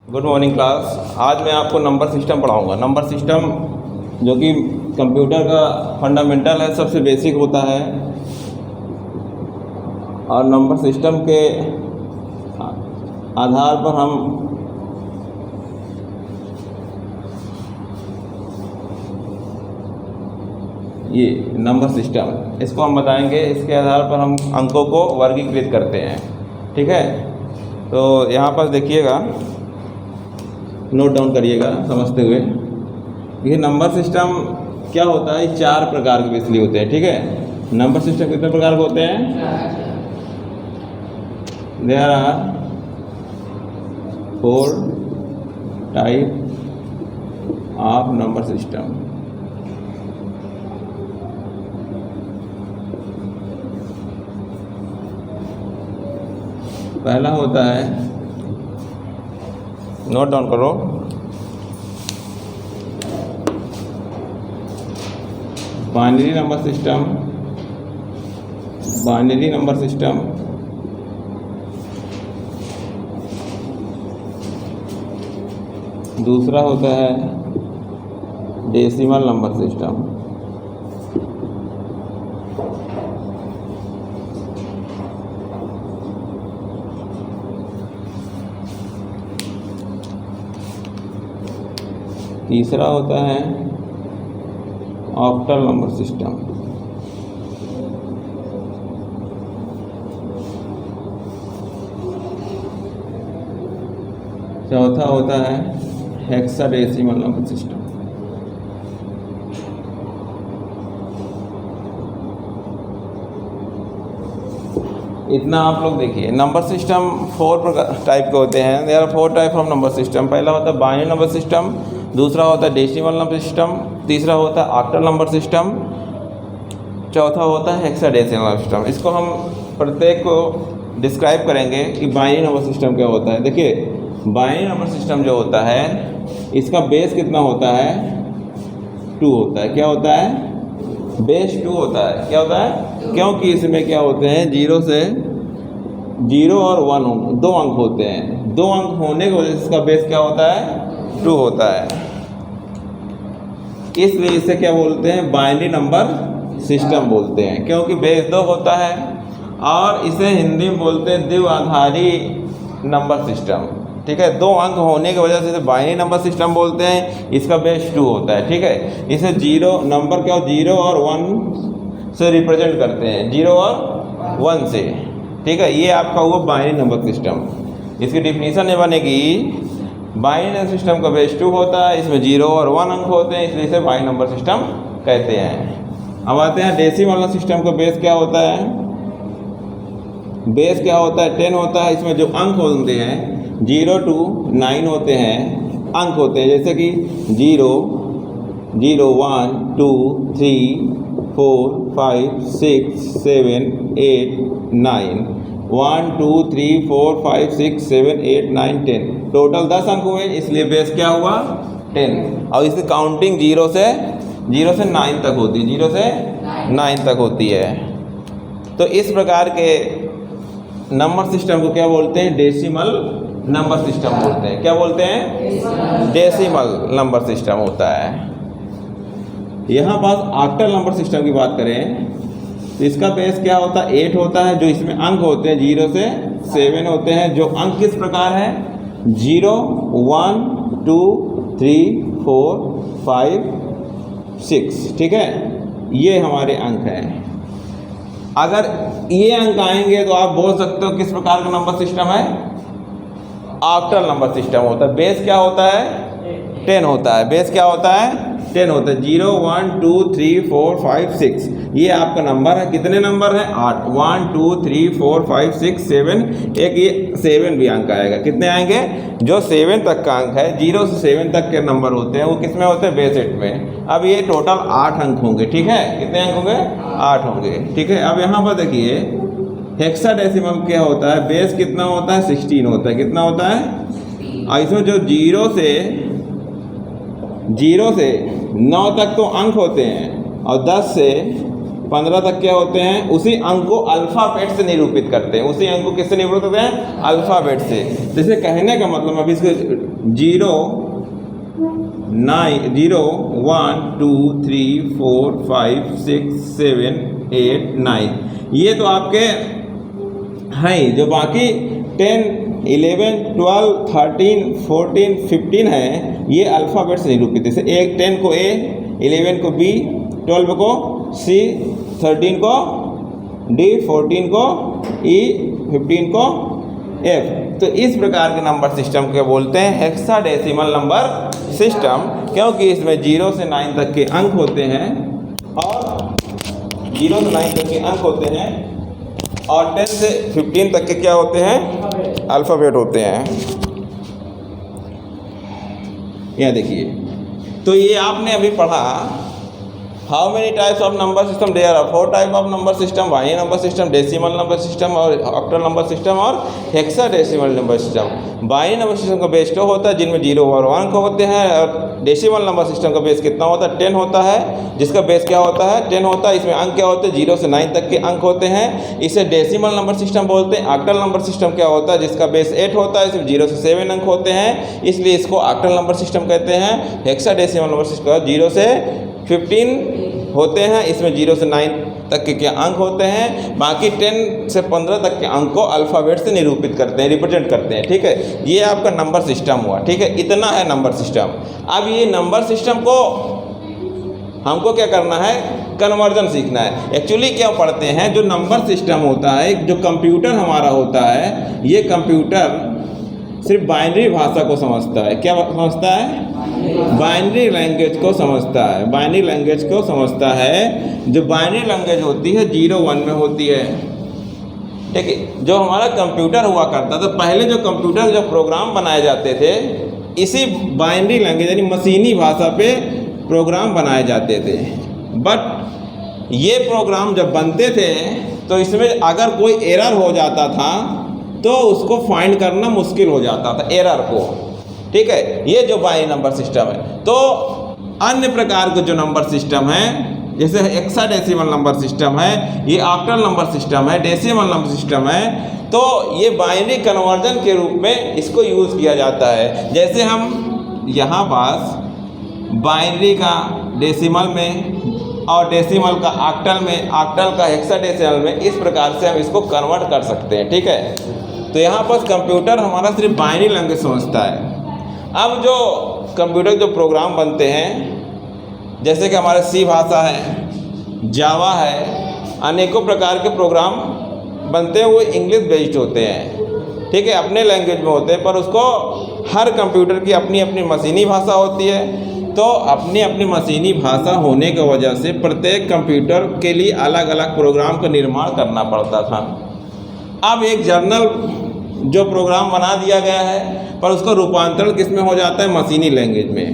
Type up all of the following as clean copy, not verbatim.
Good morning class. आज मैं आपको नंबर सिस्टम पढ़ाऊंगा। नंबर सिस्टम जो कि कंप्यूटर का फंडामेंटल है, सबसे बेसिक होता है। और नंबर सिस्टम के आधार पर हम ये नंबर सिस्टम, इसको हम बताएंगे। इसके आधार पर हम अंकों को वर्गीकृत करते हैं। ठीक है, तो यहाँ पर देखिएगा, नोट डाउन करिएगा समझते हुए। ये नंबर सिस्टम क्या होता है, चार प्रकार के बेसिकली होते हैं। ठीक है, नंबर सिस्टम कितने प्रकार के होते हैं? There are 4 type of number system. पहला होता है, नोट डाउन करो, binary number system. Binary number system दूसरा होता है डेसिमल नंबर सिस्टम। तीसरा होता है ऑक्टल नंबर सिस्टम। चौथा होता है हेक्साडेसिमल नंबर सिस्टम। इतना आप लोग देखिए। नंबर सिस्टम 4 प्रकार टाइप के होते हैं। There are 4 type of number system. पहला होता है बाइनरी नंबर सिस्टम, दूसरा होता है डेसिमल नंबर सिस्टम, तीसरा होता है ऑक्टल नंबर सिस्टम, चौथा होता है हेक्साडेसिमल नंबर सिस्टम। इसको हम प्रत्येक को डिस्क्राइब करेंगे कि बाइनरी नंबर सिस्टम क्या होता है। देखिए, बाइनरी नंबर सिस्टम जो होता है, इसका बेस कितना होता है? 2 होता है। क्या होता है? बेस 2 होता है। क्या होता है? क्योंकि इसमें क्या होते हैं, 0 और 1 दो अंक होते हैं। 2 अंक होने की वजह से इसका बेस क्या होता है? 2 होता है। इसलिए इसे क्या बोलते हैं? बाइनरी नंबर सिस्टम बोलते हैं, क्योंकि बेस 2 होता है। और इसे हिंदी में बोलते हैं द्विआधारी नंबर सिस्टम। ठीक है, 2 अंक होने की वजह से इसे बाइनरी नंबर सिस्टम बोलते हैं। इसका बेस 2 होता है। ठीक है, इसे 0 नंबर क्या 0 और 1 से रिप्रेजेंट करते हैं, 0 और 1 से। ठीक है, ये आपका हुआ बाइनरी नंबर सिस्टम। इसकी डिफिनीशन ये बनेगी, बाइनरी नंबर सिस्टम का बेस 2 होता है, इसमें 0 और 1 अंक होते हैं, इसलिए इसे बाइनरी नंबर सिस्टम कहते हैं। अब आते हैं डेसिमल नंबर सिस्टम का बेस क्या होता है? बेस क्या होता है? 10 होता है। इसमें जो अंक होते हैं 0 to 9 होते हैं, अंक होते हैं, जैसे कि 0, 0, 1, 2, 3, 4, 5, 6, 7, 8, 9, 1, 2, 3, 4, 5, 6, 7, 8, 9, 10, टोटल 10 अंक हुए, इसलिए बेस क्या हुआ? 10। और इसकी काउंटिंग 0 से 9 तक होती है। 0 से 9 तक होती है। तो इस प्रकार के नंबर सिस्टम को क्या बोलते हैं? डेसिमल नंबर सिस्टम बोलते हैं। क्या बोलते हैं? डेसिमल नंबर सिस्टम होता है। यहाँ पास ऑक्टल नंबर सिस्टम की बात करें तो इसका बेस क्या होता है? 8 होता है। जो इसमें अंक होते हैं 0 से 7 होते हैं। जो अंक किस प्रकार है? 0, 1, 2, 3, 4, 5, 6। ठीक है, ये हमारे अंक हैं। अगर ये अंक आएंगे तो आप बोल सकते हो किस प्रकार का नंबर सिस्टम है? ऑक्टल नंबर सिस्टम होता है। बेस क्या होता है? 10 होता है। बेस क्या होता है? 10 होता है। 0, 1, 2, 3, 4, 5, 6, ये आपका नंबर है। कितने नंबर हैं? 8। 1, 2, 3, 4, 5, 6, 7, एक ये 7 भी अंक आएगा। कितने आएंगे? जो 7 तक का अंक है, 0 से 7 तक के नंबर होते हैं, वो किस में होते हैं? बेस 8 में। अब ये टोटल 8 अंक होंगे। ठीक है, कितने अंक होंगे? 8 होंगे। ठीक है, अब यहाँ पर देखिए, हेक्साडेसिमल क्या होता है? बेस कितना होता है? 16 होता है। कितना होता है? और इसमें जो 0 से 9 तक तो अंक होते हैं, और 10 से 15 तक क्या होते हैं, उसी अंक को अल्फ़ाबेट से निरूपित करते हैं। उसी अंक को किससे निरूपित करते हैं, अल्फ़ाबेट से। जैसे कहने का मतलब अभी इसको 0 9 0 1 2 3 4 5 6 7 8 9, ये तो आपके हैं। जो बाकी 10 11 12 13 14 15 है, ये अल्फ़ाबेट से निरूपित है। जैसे 10 को A, 11 को B, 12 को C, 13 को D, 14 को E, 15 को F। तो इस प्रकार के नंबर सिस्टम को बोलते हैं हेक्साडेसिमल नंबर सिस्टम, क्योंकि इसमें 0 से 9 तक के अंक होते हैं और 0 से 9 तक के अंक होते हैं और 10 से 15 तक के क्या होते हैं, अल्फ़ाबेट होते हैं। यहाँ देखिए, तो ये आपने अभी पढ़ा how many types of number system, there are 4 type of number system, binary number system, decimal number system और ऑक्टल नंबर सिस्टम और hexadecimal number system. Binary number system का बेस 2 होता है जिनमें 0 और 1 होते हैं, और डेसिमल नंबर सिस्टम का बेस कितना होता है, 10 होता है, जिसका बेस क्या होता है, 10 होता है। इसमें अंक क्या होते हैं, 0 से 9 तक के अंक होते हैं, इसे डेसिमल नंबर सिस्टम बोलते हैं। ऑक्टल नंबर सिस्टम क्या होता है, जिसका बेस 8 होता है, इसमें 0 से 7 अंक होते हैं, इसलिए इसको ऑक्टल नंबर सिस्टम कहते हैं। हेक्साडेसिमल नंबर सिस्टम 0 से 15 होते हैं, इसमें 0 से 9 तक के क्या अंक होते हैं, बाकी 10 से 15 तक के अंक को अल्फ़ाबेट से निरूपित करते हैं, रिप्रेजेंट करते हैं। ठीक है, ये आपका नंबर सिस्टम हुआ। ठीक है, इतना है नंबर सिस्टम। अब ये नंबर सिस्टम को हमको क्या करना है, कन्वर्जन सीखना है। एक्चुअली क्या पढ़ते हैं, जो नंबर सिस्टम होता है, जो कंप्यूटर हमारा होता है, ये कंप्यूटर सिर्फ बाइनरी भाषा को समझता है। क्या समझता है, बाइनरी लैंग्वेज को समझता है। बाइनरी लैंग्वेज को समझता है। जो बाइनरी लैंग्वेज होती है 0 1 में होती है। ठीक है, जो हमारा कंप्यूटर हुआ करता था पहले, जो कंप्यूटर जो प्रोग्राम बनाए जाते थे इसी बाइनरी लैंग्वेज यानी मशीनी भाषा पे प्रोग्राम बनाए जाते थे। बट ये प्रोग्राम जब बनते थे तो इसमें अगर कोई एरर हो जाता था तो उसको फाइंड करना मुश्किल हो जाता था, एरर को। ठीक है, ये जो बाइनरी नंबर सिस्टम है। तो अन्य प्रकार के जो नंबर सिस्टम है, जैसे हेक्साडेसिमल नंबर सिस्टम है, ये ऑक्टल नंबर सिस्टम है, डेसिमल नंबर सिस्टम है, तो ये बाइनरी कन्वर्जन के रूप में इसको यूज़ किया जाता है। जैसे हम यहाँ पास बाइनरी का डेसिमल में और डेसिमल का ऑक्टल में, ऑक्टल का हेक्साडेसिमल में, इस प्रकार से हम इसको कन्वर्ट कर सकते हैं। ठीक है, तो यहाँ पर कंप्यूटर हमारा सिर्फ बाइनरी लैंग्वेज समझता है। अब जो कंप्यूटर जो प्रोग्राम बनते हैं, जैसे कि हमारे सी भाषा है, जावा है, अनेकों प्रकार के प्रोग्राम बनते हैं, वो इंग्लिश बेस्ड होते हैं। ठीक है, अपने लैंग्वेज में होते हैं, पर उसको हर कंप्यूटर की अपनी अपनी मशीनी भाषा होती है। तो अपनी अपनी मशीनी भाषा होने की वजह से प्रत्येक कंप्यूटर के लिए अलग अलग प्रोग्राम का निर्माण करना पड़ता था। अब एक जर्नल जो प्रोग्राम बना दिया गया है, पर उसका रूपांतरण किस में हो जाता है, मशीनी लैंग्वेज में।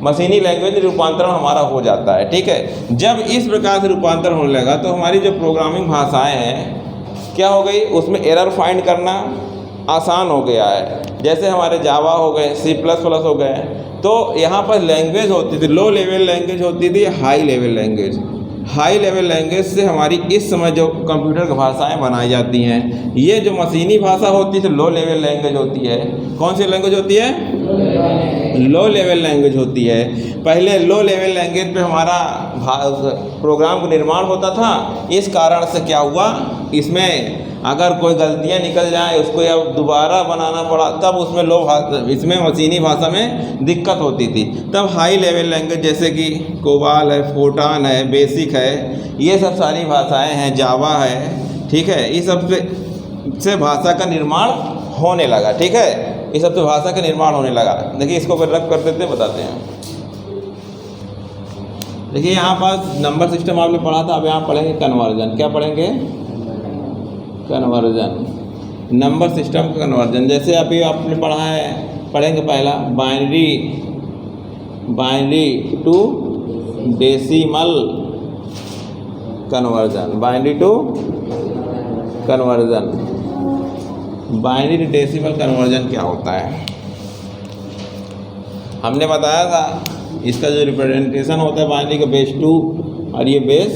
मशीनी लैंग्वेज में रूपांतरण हमारा हो जाता है। ठीक है, जब इस प्रकार से रूपांतरण होने लगा तो हमारी जो प्रोग्रामिंग भाषाएं हैं क्या हो गई, उसमें एरर फाइंड करना आसान हो गया है। जैसे हमारे जावा हो गए, C++ हो गए। तो यहाँ पर लैंग्वेज होती थी, लो लेवल लैंग्वेज होती थी, high level language. High level language से हमारी इस समय जो कंप्यूटर की भाषाएं बनाई जाती हैं, ये जो मशीनी भाषा होती है लो लेवल लैंग्वेज होती है। कौन सी लैंग्वेज होती है, लो लेवल लैंग्वेज होती है। पहले लो लेवल लैंग्वेज पे हमारा प्रोग्राम का निर्माण होता था। इस कारण से क्या हुआ, इसमें अगर कोई गलतियां निकल जाए उसको या दोबारा बनाना पड़ा, तब उसमें इसमें मशीनी भाषा में दिक्कत होती थी। तब हाई लेवल लैंग्वेज जैसे कि कोबाल है, फोटान है, बेसिक है, ये सब सारी भाषाएं हैं, जावा है। ठीक है, इस सब से भाषा का निर्माण होने लगा। ठीक है, इस सब से भाषा का निर्माण होने लगा। देखिए इसको रख कर देते बताते हैं। देखिए यहाँ पास नंबर सिस्टम आपने पढ़ा था, अब यहाँ पढ़ेंगे कन्वर्जन। क्या पढ़ेंगे, कन्वर्जन, नंबर सिस्टम का कन्वर्जन। जैसे अभी आपने पढ़ा है, पढ़ेंगे पहला binary to decimal conversion. Binary to conversion, binary to decimal conversion क्या होता है, हमने बताया था। इसका जो रिप्रेजेंटेशन होता है बाइनरी का बेस 2 और ये बेस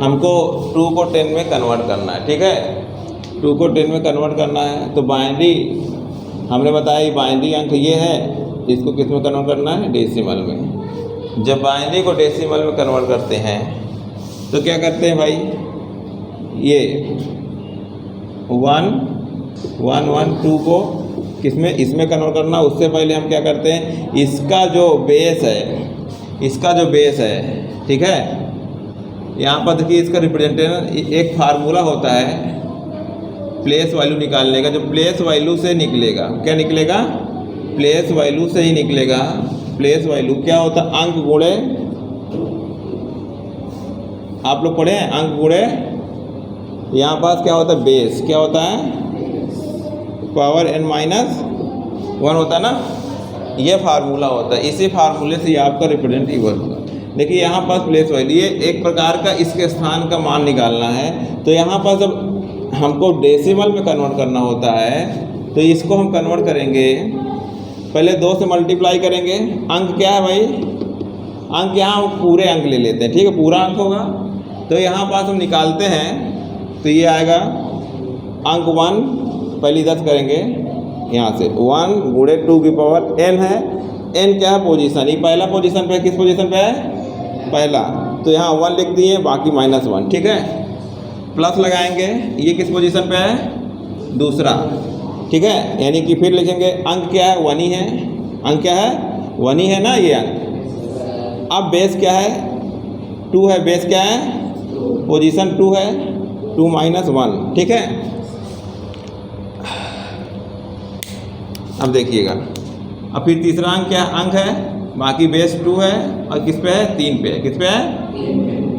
हमको 2 को 10 में कन्वर्ट करना है, ठीक है। 2 को 10 में कन्वर्ट करना है तो बाइनरी हमने बताया बाइनरी अंक ये है, इसको किस में कन्वर्ट करना है, डेसिमल में। जब बाइनरी को डेसिमल में कन्वर्ट करते हैं तो क्या करते हैं भाई, ये 1 1 1 2 को किसमें, इसमें कन्वर्ट करना। उससे पहले हम क्या करते हैं, इसका जो बेस है, ठीक है, यहाँ पर देखिए इसका रिप्रेजेंटेशन एक फार्मूला होता है प्लेस वैल्यू निकालने का, जो प्लेस वैल्यू से निकलेगा। क्या निकलेगा, प्लेस वैल्यू से ही निकलेगा। प्लेस वैल्यू क्या होता है, अंक गुणे, आप लोग पढ़े हैं, अंक गुणे यहाँ पास क्या होता है, बेस क्या होता है, पावर n माइनस 1 होता है ना, ये फार्मूला होता है। इसी फार्मूले से आपका रिप्रेजेंटेटिव होगा। देखिए यहाँ पास प्लेस वैल्यू, ये एक प्रकार का इसके स्थान का मान निकालना है। तो यहाँ पास जब हमको डेसिमल में कन्वर्ट करना होता है तो इसको हम कन्वर्ट करेंगे, पहले 2 से मल्टीप्लाई करेंगे। अंक क्या है भाई, अंक यहाँ हम पूरे अंक ले लेते हैं, ठीक है, पूरा अंक होगा। तो यहाँ पास हम निकालते हैं तो ये आएगा अंक 1, पहली 10 करेंगे यहाँ से, 1 गुणे 2 की पावर n है। n क्या है, पोजीशन, ये पहला पोजीशन पे है, किस पोजीशन पे है, पहला, तो यहाँ 1 लिख दिए, बाकी -1, ठीक है। प्लस लगाएंगे, ये किस पोजीशन पे है, दूसरा, ठीक है, यानी कि फिर लिखेंगे अंक क्या है, 1 ही है, अंक क्या है, 1 ही है ना ये अंक। अब बेस क्या है, 2 है, बेस क्या है, पोजीशन 2 है, 2 - 1, ठीक है। अब देखिएगा, अब फिर तीसरा अंक क्या अंक है, बाकी बेस 2 है और किस पे है, 3 पे है, किस पे है,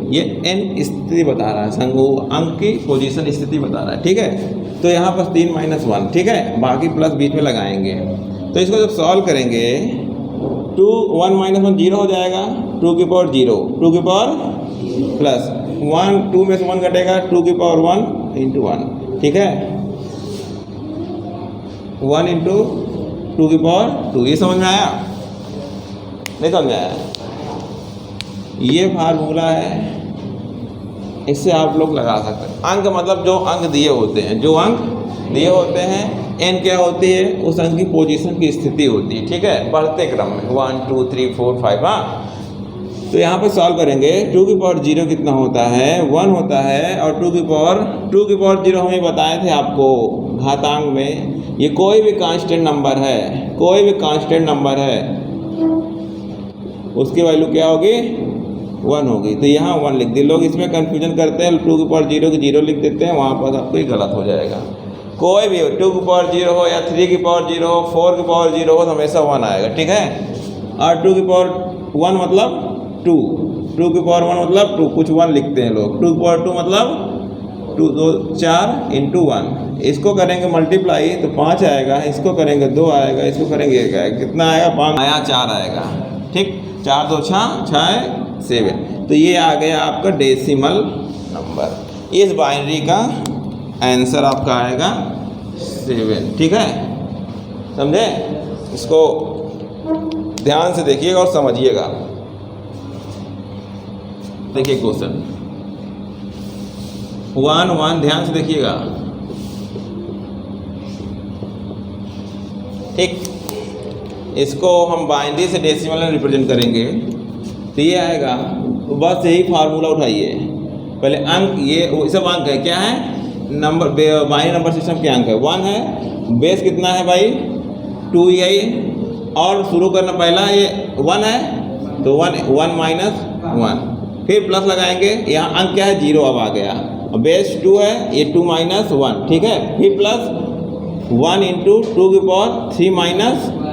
ये n स्थिति बता रहा है, संगु अंक की पोजीशन स्थिति बता रहा है, ठीक है। तो यहाँ पर 3 - 1, ठीक है, बाकी प्लस बीच में लगाएंगे। तो इसको जब सॉल्व करेंगे 2 1 - 1 0 हो जाएगा, 2 की पावर 0, 2 की पावर प्लस 1, 2 में से 1 घटेगा, 2 की पावर 1 × 1, ठीक है, 1 × 2 की पावर 2। ये समझ में आया, नहीं समझ में आया, ये फार्मूला है, इससे आप लोग लगा सकते हैं। अंक मतलब जो अंक दिए होते हैं, जो अंक दिए होते हैं, n क्या होती है, उस अंक की पोजीशन की स्थिति होती है, ठीक है, बढ़ते क्रम में 1 2 3 4 5। हाँ, तो यहाँ पर सॉल्व करेंगे, 2 की पावर 0 कितना होता है, 1 होता है, और 2 की पावर 0 हमें बताए थे आपको घातांक में। ये कोई भी कांस्टेंट नंबर है, कोई भी कांस्टेंट नंबर है, उसकी वैल्यू क्या होगी, 1 होगी। तो यहाँ 1 लिख दिए। लोग इसमें कन्फ्यूजन करते हैं, 2 की पावर 0 की 0 लिख देते हैं, वहाँ पर आपको ये गलत हो जाएगा। कोई भी हो, 2 की पावर 0 हो या 3 की पावर 0 हो, 4 की पावर 0 हो, तो हमेशा 1 आएगा, ठीक है। और 2 की पावर 1 मतलब 2, 2 की पावर 1 मतलब 2, कुछ 1 लिखते हैं लोग। 2 की पावर 2 मतलब 2 2 4 × 1। इसको करेंगे मल्टीप्लाई तो 5 आएगा, इसको करेंगे 2 आएगा, इसको करेंगे 1 आएगा, कितना आएगा, 5 आया, 4 आएगा, ठीक, 4 2 6 7। तो ये आ गया आपका डेसिमल नंबर। इस बाइनरी का आंसर आपका आएगा 7, ठीक है, समझे। इसको ध्यान से देखिएगा और समझिएगा। देखिए क्वेश्चन 1 1, ध्यान से देखिएगा, ठीक। इसको हम बाइनरी से डेसिमल में रिप्रेजेंट करेंगे तो ये आएगा, तो बस यही फार्मूला उठाइए। पहले अंक, ये सब अंक है, क्या है, नंबर, बाइनरी नंबर सिस्टम के अंक है, 1 है, बेस कितना है भाई, 2 यही, और शुरू करना पहला ये 1 है, तो 1 - 1, फिर प्लस लगाएंगे, यहाँ अंक क्या है, 0 अब आ गया, बेस 2 है, ये 2 - 1, ठीक है, फिर प्लस 1 × 2 की पावर 3 -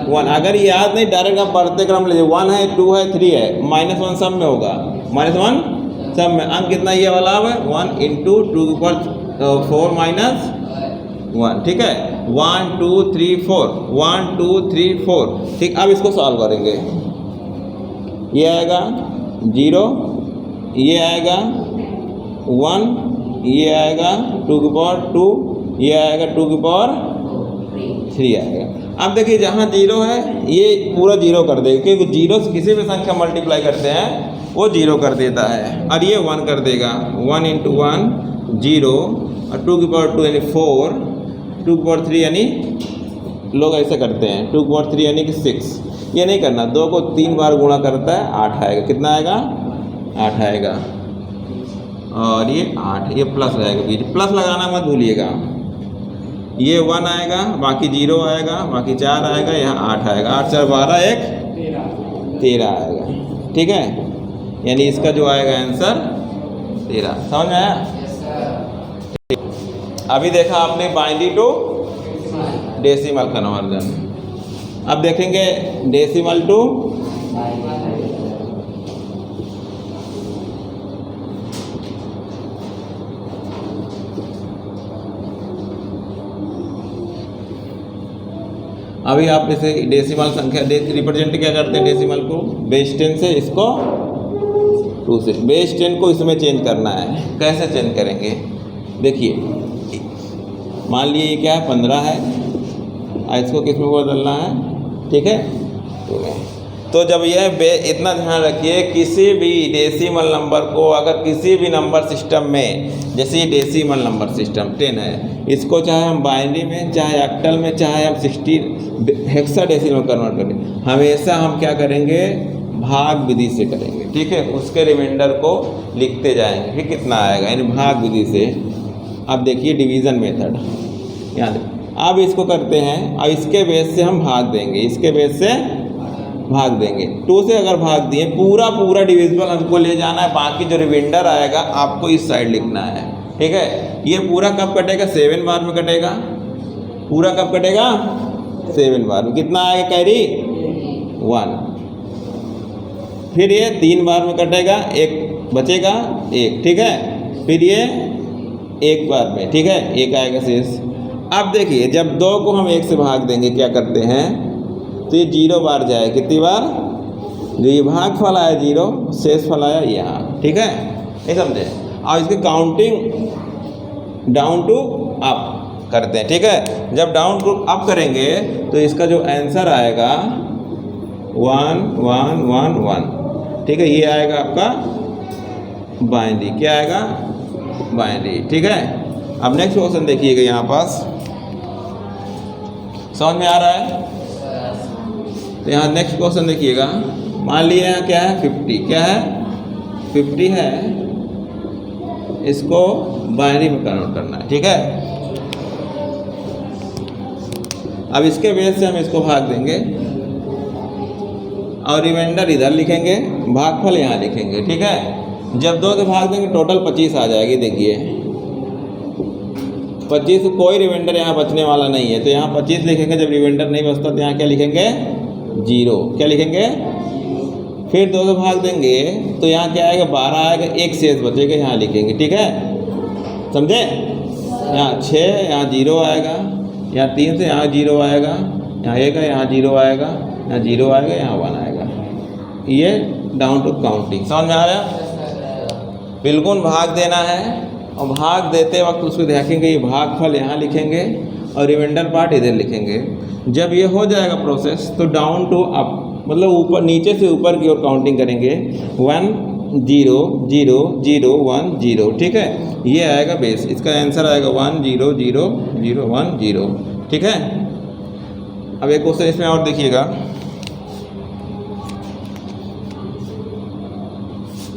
1। अगर याद नहीं, डायरेक्ट आप बढ़ते क्रम लीजिए, 1 है, 2 है, 3 है, -1 सब में होगा, -1 सब में। अंक कितना ये वाला है, 1 × 2 की पावर 4 - 1, ठीक है, 1 2 3 4, 1 2 3 4, ठीक। अब इसको सॉल्व करेंगे, ये आएगा 0, ये आएगा 1, ये आएगा 2 की पावर 2, ये आएगा 2 की पावर 3 आएगा। अब देखिए जहाँ जीरो है ये पूरा जीरो कर देगा, क्योंकि जीरो से किसी भी संख्या मल्टीप्लाई करते हैं वो जीरो कर देता है, और ये 1 कर देगा। 1 × 1 0, और 2 की पावर 2 यानी 4, 2 की पावर 3 यानी लोग ऐसे करते हैं 2 की पावर 3 यानी कि 6। ये नहीं करना, 2 को 3 बार गुणा करता है 8 आएगा। कितना आएगा? 8 आएगा, और ये 8, ये प्लस रहेगा बीच, प्लस लगाना मत भूलिएगा। ये 1 आएगा, बाकी 0 आएगा, बाकी 4 आएगा, यहाँ 8 आएगा। 8 4 12 1 13 आएगा। ठीक है, यानी इसका जो आएगा आंसर 13। समझ में आया? अभी देखा आपने बाइनरी टू डेसिमल कन्वर्जन। अब देखेंगे डेसिमल टू अभी आप इसे डेसिमल संख्या रिप्रेजेंट क्या करते हैं डेसिमल को? बेस 10 से इसको 2 से बेस 10 को इसमें चेंज करना है। कैसे चेंज करेंगे? देखिए, मान लीजिए ये क्या है 15 है, इसको किस में बदलना है? ठीक है, तो जब यह इतना ध्यान रखिए, किसी भी डेसिमल नंबर को अगर किसी भी नंबर सिस्टम में, जैसे ये डेसिमल नंबर सिस्टम 10 है, इसको चाहे हम बाइनरी में, चाहे ऑक्टल में, चाहे हम 16 हेक्साडेसिमल कन्वर्ट करें, हमेशा हम क्या करेंगे? भाग विधि से करेंगे। ठीक है, उसके रिमाइंडर को लिखते जाएंगे कि कितना आएगा, यानी भाग विधि से। अब देखिए डिवीज़न मेथड, यहाँ अब इसको करते हैं, अब इसके बेस से हम भाग देंगे, इसके बेस से भाग देंगे। 2 से अगर भाग दिए, पूरा डिविजिबल हमको ले जाना है, बाकी जो रिमाइंडर आएगा आपको इस साइड लिखना है। ठीक है, ये पूरा कब कटेगा? 7 बार में कटेगा। पूरा कब कटेगा? 7 बार में। कितना आएगा कैरी? 1। फिर ये 3 बार में कटेगा, 1 बचेगा 1। ठीक है, फिर ये 1 बार में। ठीक है, 1 आएगा शेष। अब देखिए, जब 2 को हम 1 से भाग देंगे क्या करते हैं, तो ये 0 बार जाए। कितनी बार? जो ये भाग फल आया 0, शेष फल आया यहाँ। ठीक है, नहीं समझे? और इसकी काउंटिंग डाउन टू अप करते हैं। ठीक है, जब डाउन टू अप करेंगे तो इसका जो आंसर आएगा 1 1 1 1। ठीक है, ये आएगा आपका बाइनरी। क्या आएगा? बाइनरी। ठीक है, अब नेक्स्ट क्वेश्चन देखिएगा, यहाँ पास समझ में आ रहा है? तो यहाँ नेक्स्ट क्वेश्चन देखिएगा, मान लिया यहाँ क्या है 50। क्या है? 50 है, इसको बाइनरी में कन्वर्ट करना है। ठीक है, अब इसके बेस से हम इसको भाग देंगे और रिमाइंडर इधर लिखेंगे, भागफल यहाँ लिखेंगे। ठीक है, जब 2 से भाग देंगे टोटल 25 आ जाएगी। देखिए 25, कोई रिमाइंडर यहाँ बचने वाला नहीं है, तो यहाँ 25 लिखेंगे। जब रिमाइंडर नहीं बचता तो यहाँ क्या लिखेंगे? 0। क्या लिखेंगे? फिर 2 से भाग देंगे तो यहाँ क्या आएगा? 12 आएगा, 1 शेष बचेगा, यहाँ लिखेंगे। ठीक है, समझे? यहाँ 6, यहाँ 0 आएगा, यहाँ 3 से यहाँ 0 आएगा, यहाँ 1 है, यहाँ 0 आएगा, यहाँ 0 आएगा, यहाँ 1 आएगा। ये डाउन टू काउंटिंग। समझ में आ रहा है? बिल्कुल भाग देना है, और भाग देते वक्त उसको देखेंगे, ये भागफल यहाँ लिखेंगे और रिमाइंडर पार्ट इधर लिखेंगे। जब ये हो जाएगा प्रोसेस तो डाउन टू अप, मतलब ऊपर नीचे से ऊपर की ओर काउंटिंग करेंगे। 1 0 0 0 1 0। ठीक है, ये आएगा बेस, इसका आंसर आएगा 1 0 0 0 1 0। ठीक है, अब एक क्वेश्चन इसमें और देखिएगा,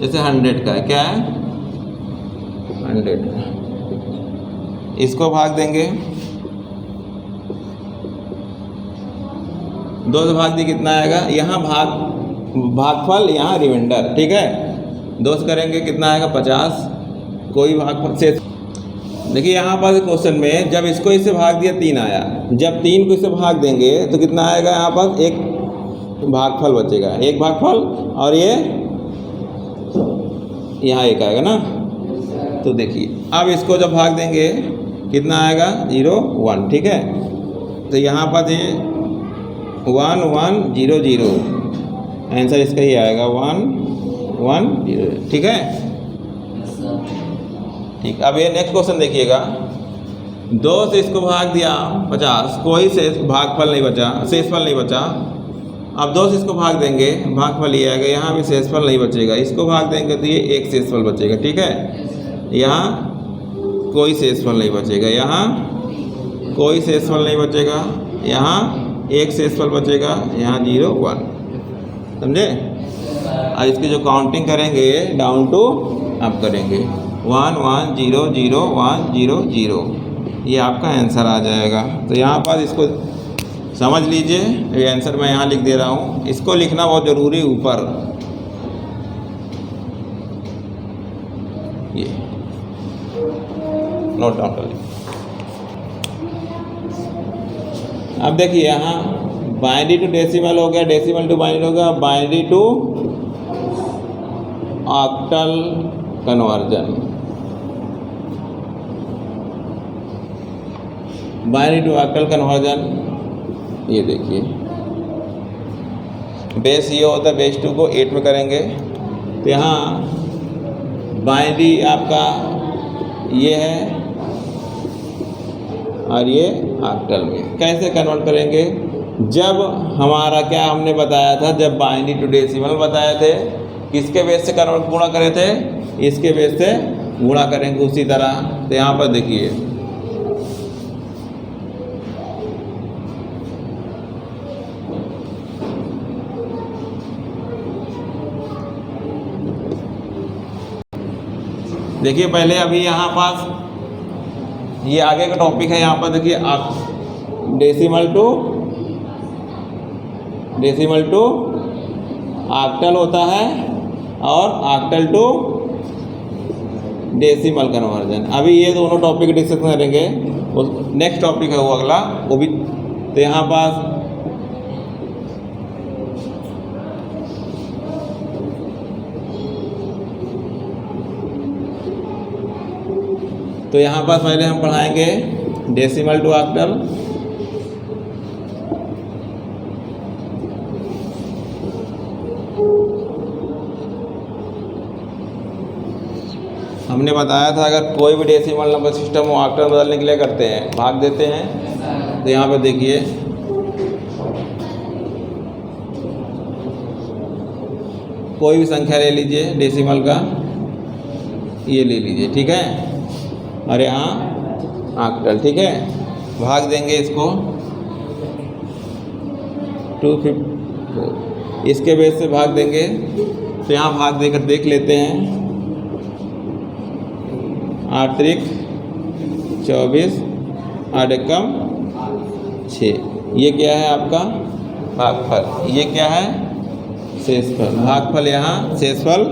जैसे 100 का है। क्या है? 100। इसको भाग देंगे, 2 से भाग दिए, कितना आएगा? यहाँ भागफल, यहाँ रिमाइंडर। ठीक है, 2 से करेंगे, कितना आएगा? 50। कोई भागफल से देखिए यहाँ पर क्वेश्चन में जब इसको इससे भाग दिया 3 आया, जब 3 को इससे भाग देंगे तो कितना आएगा? यहाँ पर 1 भागफल बचेगा, 1 भागफल, और ये यहाँ 1 आएगा ना। तो देखिए अब इसको जब भाग देंगे कितना आएगा? 0 1। ठीक है, तो यहाँ पर ये 1 1 0 0, आंसर इसका ही आएगा 1 1 0। ठीक है, ठीक। अब ये नेक्स्ट क्वेश्चन देखिएगा, 2 से इसको भाग दिया 50, कोई शेष भागफल नहीं बचा, शेषफल नहीं बचा। अब 2 से इसको भाग देंगे, भागफल ये आएगा, यहाँ भी शेषफल नहीं बचेगा। इसको भाग देंगे तो ये एक शेषफल बचेगा, ठीक है। यहाँ कोई शेषफल नहीं बचेगा, यहाँ कोई शेषफल नहीं बचेगा, यहाँ एक शेषफल बचेगा, यहाँ 0 1, समझे। और इसकी जो काउंटिंग करेंगे डाउन टू अप करेंगे, 1 1 0 0 1 0 0, ये आपका आंसर आ जाएगा। तो यहाँ पर इसको समझ लीजिए, ये आंसर मैं यहाँ लिख दे रहा हूँ, इसको लिखना बहुत ज़रूरी ऊपर, ये नोट डाउन कर लीजिए। अब देखिए यहाँ बाइनरी टू डेसिमल हो गया, डेसिमल टू बाइनरी हो गया, binary to octal conversion, binary to octal conversion. ये देखिए बेस ये होता है, बेस 2 को 8 में करेंगे तो यहाँ बाइनरी आपका ये है और ये ऑक्टल में। कैसे कन्वर्ट करेंगे, जब हमारा क्या हमने बताया था, जब बाइनरी टू डेसिमल बताए थे, किसके बेस से कन्वर्ट गुणा करे थे, इसके बेस से गुणा करेंगे उसी तरह। तो यहाँ पर देखिए देखिए पहले अभी यहाँ पास ये आगे का टॉपिक है, यहाँ पर देखिए डेसिमल टू ऑक्टल होता है और ऑक्टल टू डेसिमल कन्वर्जन। अभी ये दोनों टॉपिक डिस्कस करेंगे, नेक्स्ट टॉपिक है वो अगला, वो भी। तो यहाँ पास पहले हम पढ़ाएंगे डेसिमल टू ऑक्टल, हमने बताया था अगर कोई भी डेसिमल नंबर सिस्टम हो ऑक्टल बदलने के लिए करते हैं, भाग देते हैं। तो यहाँ पे देखिए कोई भी संख्या ले लीजिए डेसिमल का, ये ले लीजिए, ठीक है, और यहाँ ऑक्टल, ठीक है। भाग देंगे इसको 254, इसके बेस से भाग देंगे। तो यहाँ भाग देकर देख लेते हैं, 8 त्रिक 24, 8 एकम 6, ये क्या है आपका भागफल, ये क्या है शेषफल। भागफल यहाँ, शेषफल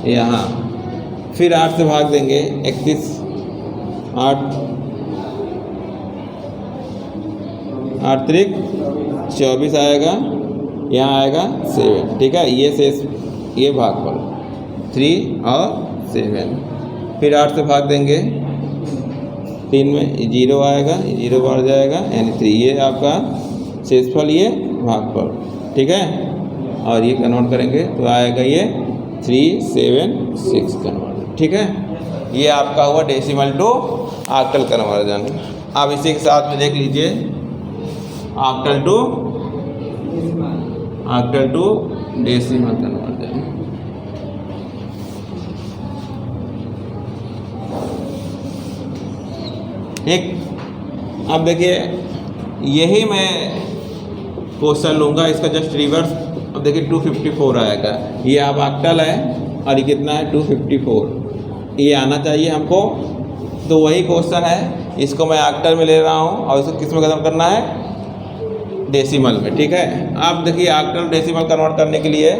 यहाँ। फिर 8 से भाग देंगे 31, 8 त्रिक 24 आएगा, यहाँ आएगा 7, ठीक है। ये शेष, ये भागफल 3 और 7। फिर 8 से भाग देंगे 3 में 0 आएगा, 0 बढ़ जाएगा, यानी 3, ये आपका शेषफल, ये भागफल, ठीक है। और ये कन्वर्ट करेंगे तो आएगा ये 3 7 6 कन्वर्ट, ठीक है। ये आपका हुआ डेसिमल टू ऑक्टल कन्वर्जन। अब इसी के साथ में देख लीजिए ऑक्टल टू डेसिमल कन्वर्जन। ठीक, अब देखिए यही मैं क्वेश्चन लूँगा, इसका जस्ट रिवर्स। अब देखिए 254 आएगा, ये अब ऑक्टल है और ये कितना है 254, ये आना चाहिए हमको। तो वही क्वेश्चन है, इसको मैं ऑक्टल में ले रहा हूँ और इसको किस में खत्म करना है, डेसिमल में, ठीक है। अब देखिए ऑक्टल डेसिमल कन्वर्ट करने के लिए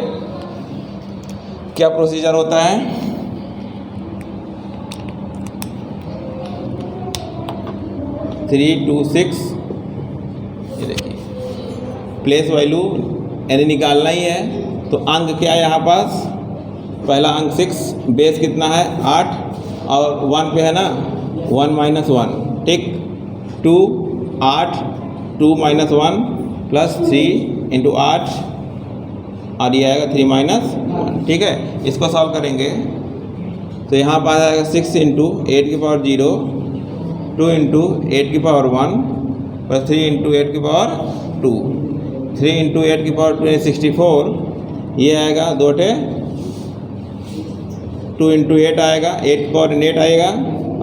क्या प्रोसीजर होता है। 3 2 6, ये देखिए प्लेस वैल्यू यानी निकालना ही है। तो अंक क्या है यहाँ पास, पहला अंक 6, बेस कितना है 8 और 1 पे है ना 1 - 1, ठीक। 2 8 2 - 1 प्लस 3 × 8 और ये आएगा 3 - 1, ठीक है। इसको सॉल्व करेंगे तो यहाँ पास आएगा 6 × 8 की पावर 0 2 इंटू 8 की पावर 1 प्लस 3 इंटू 8 की पावर 2, 3 इंटू 8 की पावर 2 है 64, ये आएगा 2 2 इंटू 8 आएगा, 8 की पावर 8 आएगा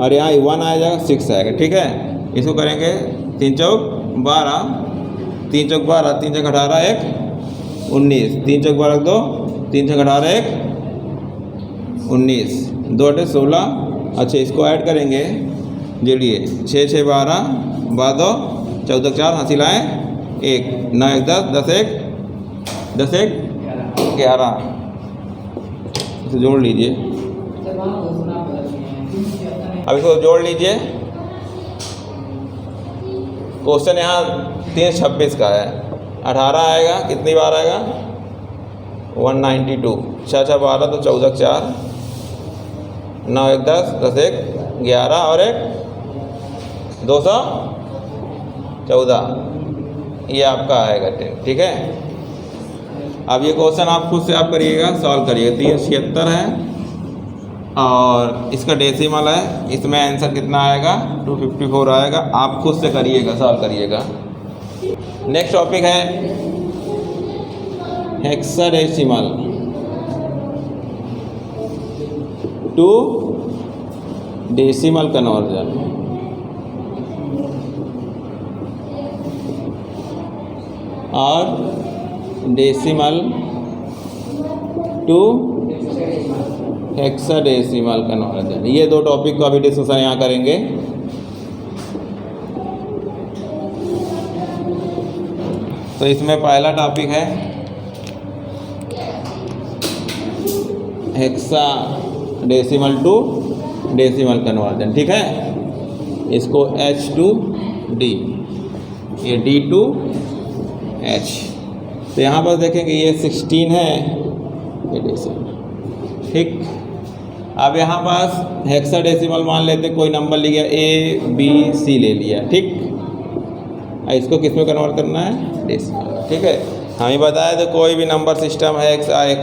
और यहाँ 1 आ जाएगा, 6 आएगा। ठीक है, इसको करेंगे 3 चौक 12, 3 चौक 12, 3 चौक 18, 1 19, 3 चौक 12 2, 3 चौक 18, 1 19, 2 8 16। अच्छा, इसको ऐड करेंगे, जोड़िए 6 6 12, 12 14 4, हासिल आए 1, 9 1 10, 10 1 11। इसे जोड़ लीजिए, अब इसको जोड़ लीजिए। क्वेश्चन यहाँ 326 का है, 18 आएगा, कितनी बार आएगा 192, 6 6 12 तो 14 4, 9 1 10, 10 1 11 और 1 214, ये आपका आएगा 10। ठीक है, अब ये क्वेश्चन आप खुद से आप करिएगा, सॉल्व करिएगा। 376 है और इसका डेसिमल है, इसमें आंसर कितना आएगा 254 आएगा। आप खुद से करिएगा, सॉल्व करिएगा। नेक्स्ट टॉपिक है हेक्साडेसिमल टू डेसिमल कन्वर्जन। और डेसिमल टू हेक्साडेसिमल कन्वर्जन, ये दो टॉपिक को अभी डिस्कशन यहाँ करेंगे। तो इसमें पहला टॉपिक है हेक्साडेसिमल टू डेसिमल कन्वर्जन। ठीक है, इसको H to D, ये D to H। तो यहाँ पर देखेंगे ये 16 है, ये डेसिमल। ठीक, अब यहाँ पास हेक्साडेसिमल मान लेते, कोई नंबर लिया A B C ले लिया। ठीक, इसको किस में कन्वर्ट करना है, डेसिमल। ठीक है, हमें बताया तो कोई भी नंबर सिस्टम है, हेक्सा है,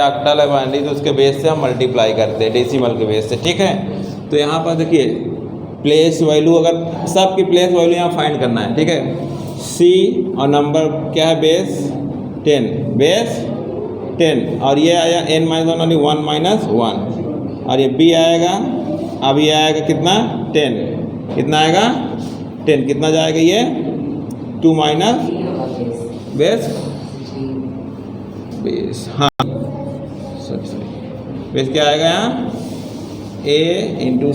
ऑक्टल है, बाइनरी, तो उसके बेस से हम मल्टीप्लाई करते हैं डेसिमल के बेस से। ठीक है, तो यहाँ पर देखिए प्लेस वैल्यू, अगर सबकी प्लेस वैल्यू यहाँ फाइंड करना है। ठीक है, C और नंबर क्या है, बेस 10, बेस 10, और ये आया n - 1 यानी 1 - 1, और ये B आएगा, अब ये आएगा कितना 10, कितना आएगा 10, कितना जाएगा ये 2 माइनस बेस, हाँ सॉरी बेस क्या आएगा यहाँ A इंटू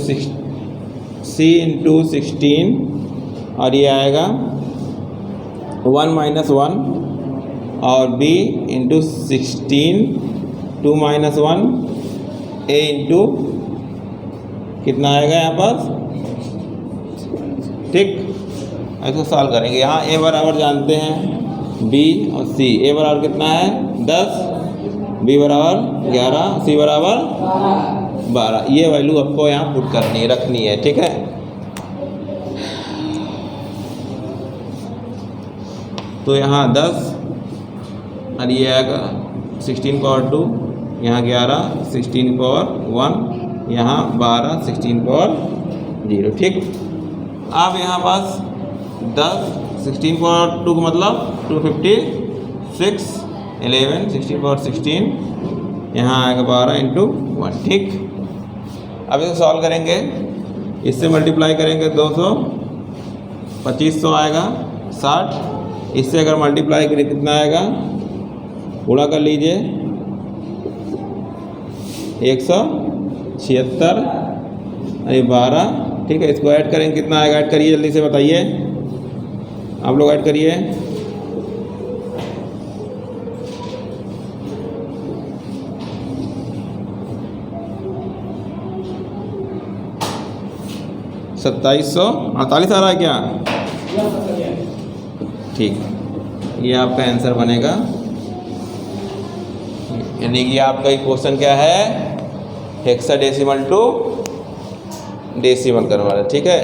C इंटू 16, और ये आएगा 1 - 1, और B इंटू 16, 2 - 1, A इंटू कितना आएगा यहाँ पास। ठीक, ऐसे सॉल्व करेंगे। यहाँ A बराबर जानते हैं B और C। A बराबर कितना है 10, B बराबर 11, C बराबर 12। ये वैल्यू आपको यहाँ पुट करनी है, रखनी है। ठीक है, तो यहाँ 10 और ये आएगा 16 पावर 2, यहाँ 11 16 पावर 1, यहाँ 12 16 पावर 0। ठीक, अब यहाँ पास 10 16 पावर 2 का मतलब 256, 11 16 पावर 16, यहाँ आएगा 12 इंटू 1। ठीक, अब इसे सॉल्व करेंगे, इससे मल्टीप्लाई करेंगे 200, 2500 आएगा 60, इससे अगर मल्टीप्लाई करें कितना आएगा, गुणा कर लीजिए 176 अरे 12। ठीक है, इसको ऐड करेंगे, कितना आएगा, ऐड करिए जल्दी से बताइए, आप लोग ऐड करिए। $2748 आ रहा है क्या? ठीक, ये आपका आंसर बनेगा। यानी कि आपका क्वेश्चन क्या है, हेक्साडेसिमल टू डेसिमल करवा रहे। ठीक है,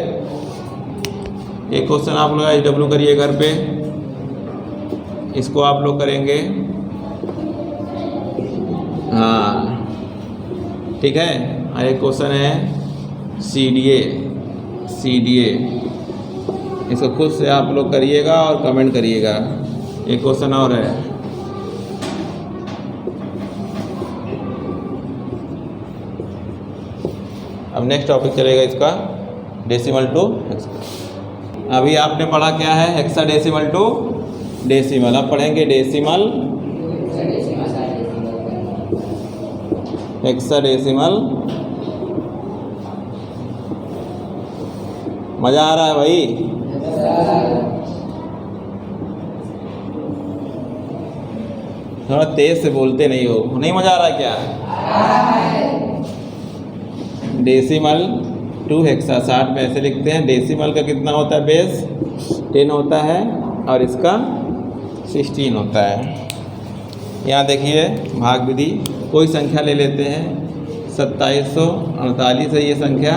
एक क्वेश्चन आप लोग HW करिए घर पे, इसको आप लोग करेंगे। हाँ ठीक है, और एक क्वेश्चन है CDA CDA। इसको खुद से आप लोग करिएगा और कमेंट करिएगा। एक क्वेश्चन और है, अब नेक्स्ट टॉपिक चलेगा इसका डेसिमल टू हेक्सा। अभी आपने पढ़ा क्या है, हेक्साडेसिमल टू डेसिमल। अब पढ़ेंगे डेसिमल हेक्साडेसिमल। मज़ा आ रहा है भाई? थोड़ा तेज से बोलते नहीं हो, नहीं मज़ा आ रहा है क्या? डेसिमल टू हेक्सा 60 में ऐसे लिखते हैं। डेसिमल का कितना होता है, बेस 10 होता है और इसका 16 होता है। यहाँ देखिए भाग विधि, कोई संख्या ले लेते हैं। 2748 है ये संख्या,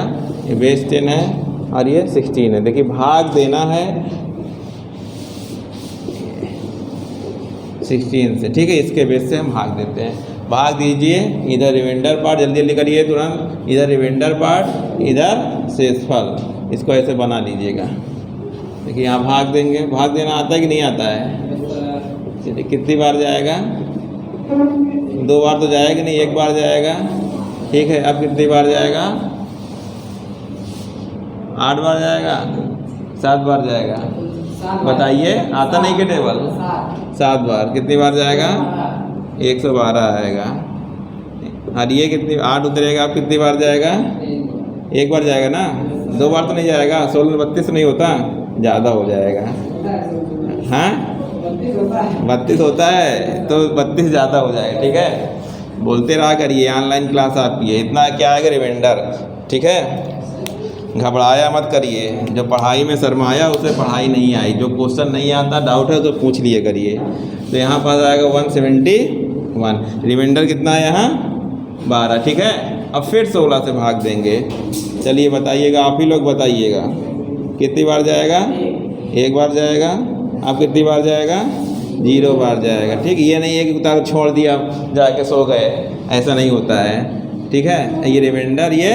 ये बेस 10 है और ये 16 है। देखिए भाग देना है 16 से, ठीक है। इसके बेस से हम भाग देते हैं। भाग दीजिए, इधर रिमाइंडर पार्ट जल्दी जल्दी करिए तुरंत, इधर रिमाइंडर पार्ट, इधर शेषफल। इसको ऐसे बना लीजिएगा। देखिए यहाँ भाग देंगे, भाग देना आता है कि नहीं आता है? चलिए कितनी बार जाएगा? 2 बार तो जाएगा कि नहीं, 1 बार जाएगा, ठीक है। अब कितनी बार जाएगा? 8 बार जाएगा, 7 बार जाएगा? बताइए, आता नहीं के टेबल? 7 बार। कितनी बार जाएगा? 112 आएगा। और ये कितनी 8 उतरेगा, अब कितनी बार जाएगा? 1 बार जाएगा ना, 2 बार तो नहीं जाएगा। 16 में 32 नहीं होता, ज़्यादा हो जाएगा। हाँ 32 होता है तो 32 ज़्यादा हो जाएगा, ठीक है। बोलते रहा करिए, ऑनलाइन क्लास आपकी है। इतना क्या आएगा रिमाइंडर, ठीक है। घबराया मत करिए, जो पढ़ाई में शर्माया उसे पढ़ाई नहीं आई। जो क्वेश्चन नहीं आता, डाउट है तो पूछ लिए करिए। तो यहाँ पास आएगा 171। रिमाइंडर कितना है यहाँ? 12, ठीक है। अब फिर 16 से भाग देंगे। चलिए बताइएगा, आप ही लोग बताइएगा कितनी बार जाएगा? 1 बार जाएगा। अब कितनी बार जाएगा? 0 बार जाएगा, ठीक। ये नहीं है कि उतार छोड़ दिया जाके सो गए, ऐसा नहीं होता है, ठीक है। ये रिमाइंडर, ये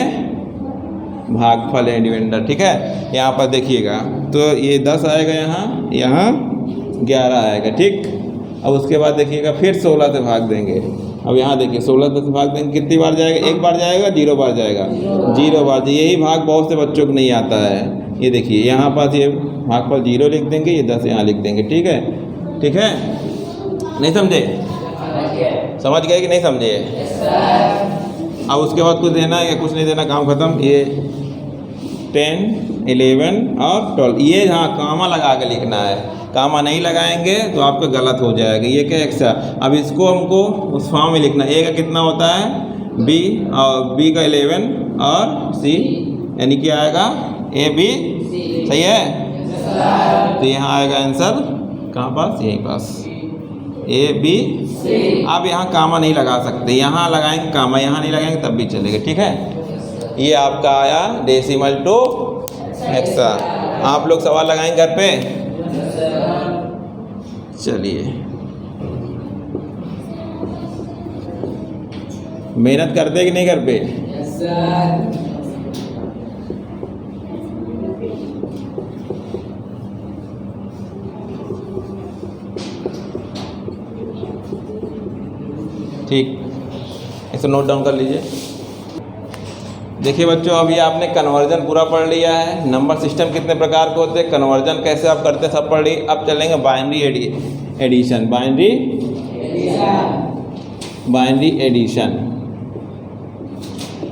भागफल है रिमाइंडर, ठीक है। यहाँ पर देखिएगा तो ये 10 आएगा, यहाँ 11 आएगा, ठीक। अब उसके बाद देखिएगा फिर 16 से भाग देंगे। अब यहाँ देखिए 16 से भाग देंगे, कितनी बार जाएगा? 1 बार जाएगा, 0 बार जाएगा, 0 बार। यही भाग बहुत से बच्चों को नहीं आता है। ये देखिए यहाँ पास ये भागफल 0 लिख देंगे, ये 10 यहाँ लिख देंगे, ठीक है, ठीक है। नहीं समझे? समझ गए कि नहीं समझे? अब उसके बाद कुछ देना है या कुछ नहीं देना, काम खत्म। ये 10, 11 और 12, ये हाँ कामा लगा के लिखना है। कामा नहीं लगाएंगे तो आपका गलत हो जाएगा। ये क्या एक्स्ट्रा, अब इसको हमको उस फॉर्म में लिखना है। ए का कितना होता है? B, और B का 11 और C, यानी कि आएगा AB, सही है। तो यहाँ आएगा आंसर कहाँ पास? यहीं पास, AB। आप यहाँ कामा नहीं लगा सकते, यहाँ लगाएंगे कामा, यहाँ नहीं लगाएंगे तब भी चलेगा, ठीक है। ये आपका आया डेसिमल टू हेक्सा। आप लोग सवाल लगाएंगे घर पे? चलिए मेहनत करते कि नहीं घर पे? ठीक, इसे नोट डाउन कर लीजिए। देखिए बच्चों, अभी आपने कन्वर्जन पूरा पढ़ लिया है। नंबर सिस्टम कितने प्रकार के होते हैं, कन्वर्जन कैसे आप करते हैं, सब पढ़ ली। अब चलेंगे बाइनरी एडिशन। बाइनरी एडिशन,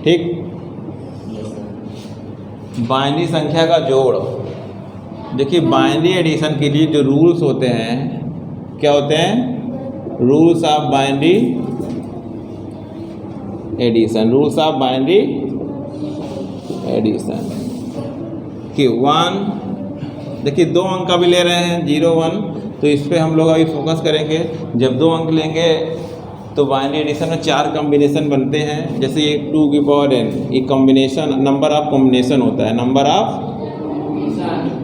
ठीक। बाइनरी संख्या का जोड़। देखिए बाइनरी एडिशन के लिए जो रूल्स होते हैं, क्या होते हैं? Rules of binary addition. Rules of binary addition कि 1, देखिए 2 अंक का भी ले रहे हैं, 0, 1, तो इस पे हम लोग अभी फोकस करेंगे। जब 2 अंक लेंगे तो बाइनरी एडिशन में 4 कॉम्बिनेशन बनते हैं। जैसे ये 2 की पावर n, ये कॉम्बिनेशन, नंबर ऑफ कॉम्बिनेशन होता है,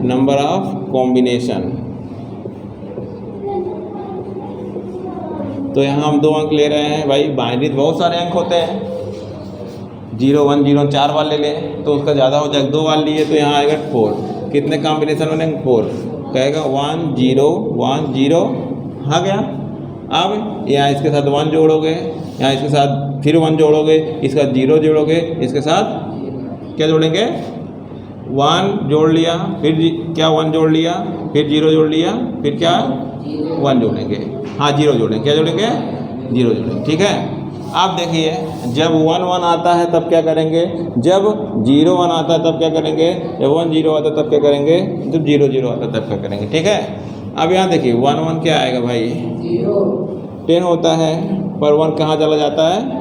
नंबर ऑफ कॉम्बिनेशन। तो यहाँ हम 2 अंक ले रहे हैं भाई। बाइनरी बहुत सारे अंक होते हैं, 0 1 0 4 बार ले लें तो उसका ज़्यादा हो जाएगा, 2 बार लिए तो यहाँ आएगा 4। कितने कॉम्बिनेशन बनेंगे? 4। कहेगा 1 0 1 0 आ गया। अब यहाँ इसके साथ 1 जोड़ोगे, यहाँ इसके साथ फिर 1 जोड़ोगे, इसके साथ 0 जोड़ोगे, इसके साथ क्या जोड़ेंगे? 1 जोड़ लिया, फिर क्या 1 जोड़ लिया, फिर 0 जोड़ लिया, फिर क्या 1 जोड़ेंगे, हाँ 0 जोड़ेंगे, क्या जोड़ेंगे? 0 जोड़ेंगे। ठीक है। आप देखिए जब 1 1 आता है तब क्या करेंगे, जब 0 1 आता है तब क्या करेंगे, जब 1 0 आता है तब क्या करेंगे, जब 0 0 आता है तब क्या करेंगे। ठीक है। अब यहाँ देखिए 1 1 क्या आएगा भाई? 10 होता है, पर 1 कहाँ चला जाता है?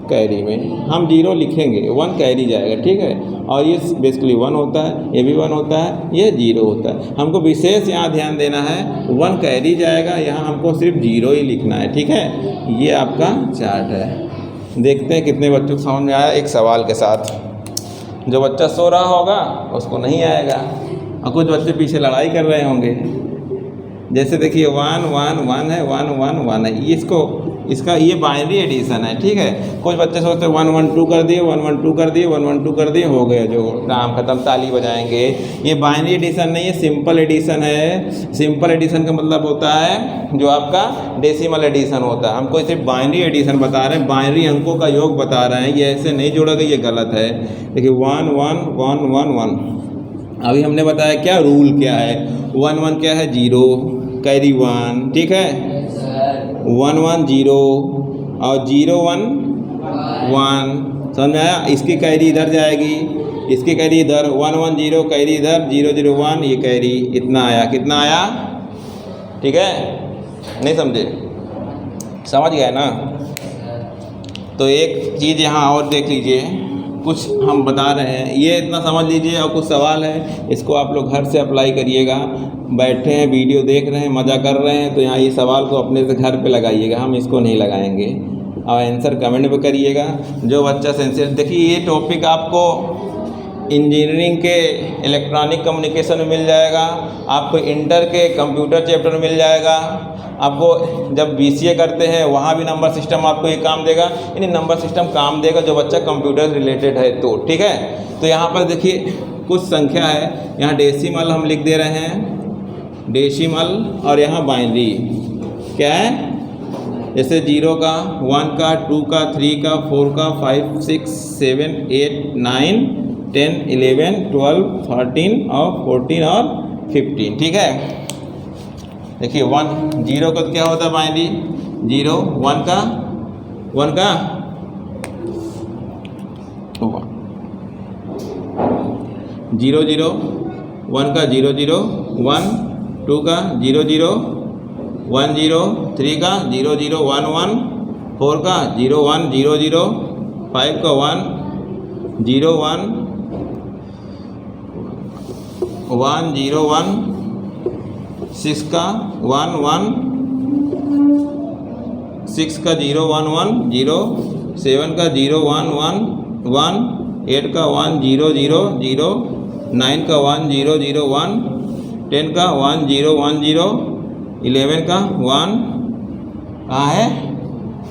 कैरी में। हम 0 लिखेंगे, 1 कैरी जाएगा। ठीक है। और ये बेसिकली 1 होता है, ये भी 1 होता है, ये 0 होता है। हमको विशेष यहाँ ध्यान देना है, 1 कैरी जाएगा, यहाँ हमको सिर्फ 0 ही लिखना है। ठीक है। ये आपका चार्ट है। देखते हैं कितने बच्चों को समझ में आया एक सवाल के साथ। जो बच्चा सो रहा होगा उसको नहीं आएगा, और कुछ बच्चे पीछे लड़ाई कर रहे होंगे। जैसे देखिए 1 1 1 है, 1 1 1 है, इसका ये बाइनरी एडिशन है। ठीक है। कुछ बच्चे सोचते हैं 1 1 2 कर दिए, 1 1 2 कर दिए, 1 1 2 कर दिए, हो गया जो काम खत्म, ताली बजाएंगे। ये बाइनरी एडिशन नहीं है, सिंपल एडिशन है। सिंपल एडिशन का मतलब होता है जो आपका डेसिमल एडिशन होता है। हमको सिर्फ बाइनरी एडिशन बता रहे हैं, बाइनरी अंकों का योग बता रहे हैं। ये ऐसे नहीं जोड़ोगे, ये गलत है। देखिए 1 1 1 1 1। अभी हमने बताया क्या रूल क्या है। 1 1 क्या है? 0 कैरी 1। ठीक है। 1 1 0 और 0 1 1। समझ में आया? इसकी कैरी इधर जाएगी, इसकी कैरी इधर, 1 1 0 कैरी इधर, 0 0 1 ये कैरी, इतना आया। कितना आया? ठीक है। नहीं समझे? समझ गए ना? तो एक चीज़ यहाँ और देख लीजिए, कुछ हम बता रहे हैं, ये इतना समझ लीजिए। और कुछ सवाल है, इसको आप लोग घर से अप्लाई करिएगा। बैठे हैं, वीडियो देख रहे हैं, मज़ा कर रहे हैं, तो यहाँ ये सवाल को अपने से घर पे लगाइएगा, हम इसको नहीं लगाएंगे। और आंसर कमेंट में करिएगा। जो बच्चा सेंसिटिव, देखिए ये टॉपिक आपको इंजीनियरिंग के इलेक्ट्रॉनिक कम्युनिकेशन में मिल जाएगा, आपको इंटर के कंप्यूटर चैप्टर में मिल जाएगा, आपको जब BCA करते हैं वहाँ भी नंबर सिस्टम आपको ये काम देगा। यानी नंबर सिस्टम काम देगा जो बच्चा कंप्यूटर रिलेटेड है तो। ठीक है। तो यहाँ पर देखिए कुछ संख्या है, यहाँ डेसिमल हम लिख दे रहे हैं, डेसिमल, और यहाँ बाइनरी क्या है, जैसे 0 का, 1 का, 2 का, 3 का, 4 का, 5 6 7 8 9 10 11 12 13 और 14 और 15। ठीक है। देखिए 1 0 का क्या होता है बाइनरी? 0 1 का 1 का 0 0 1 का 0 0 1 2 का 0 0 1 0 3 का 0 0 1 1 4 का 0 1 0 0 5 का 1 0 1 1 0 1 6 का 1 1 6 का 0 1 1 0 7 का 0 1 1 1 8 का 1 0 0 0 9 का 1 0 0 1 10 का 1 0 1 0 11 का 1 कहाँ है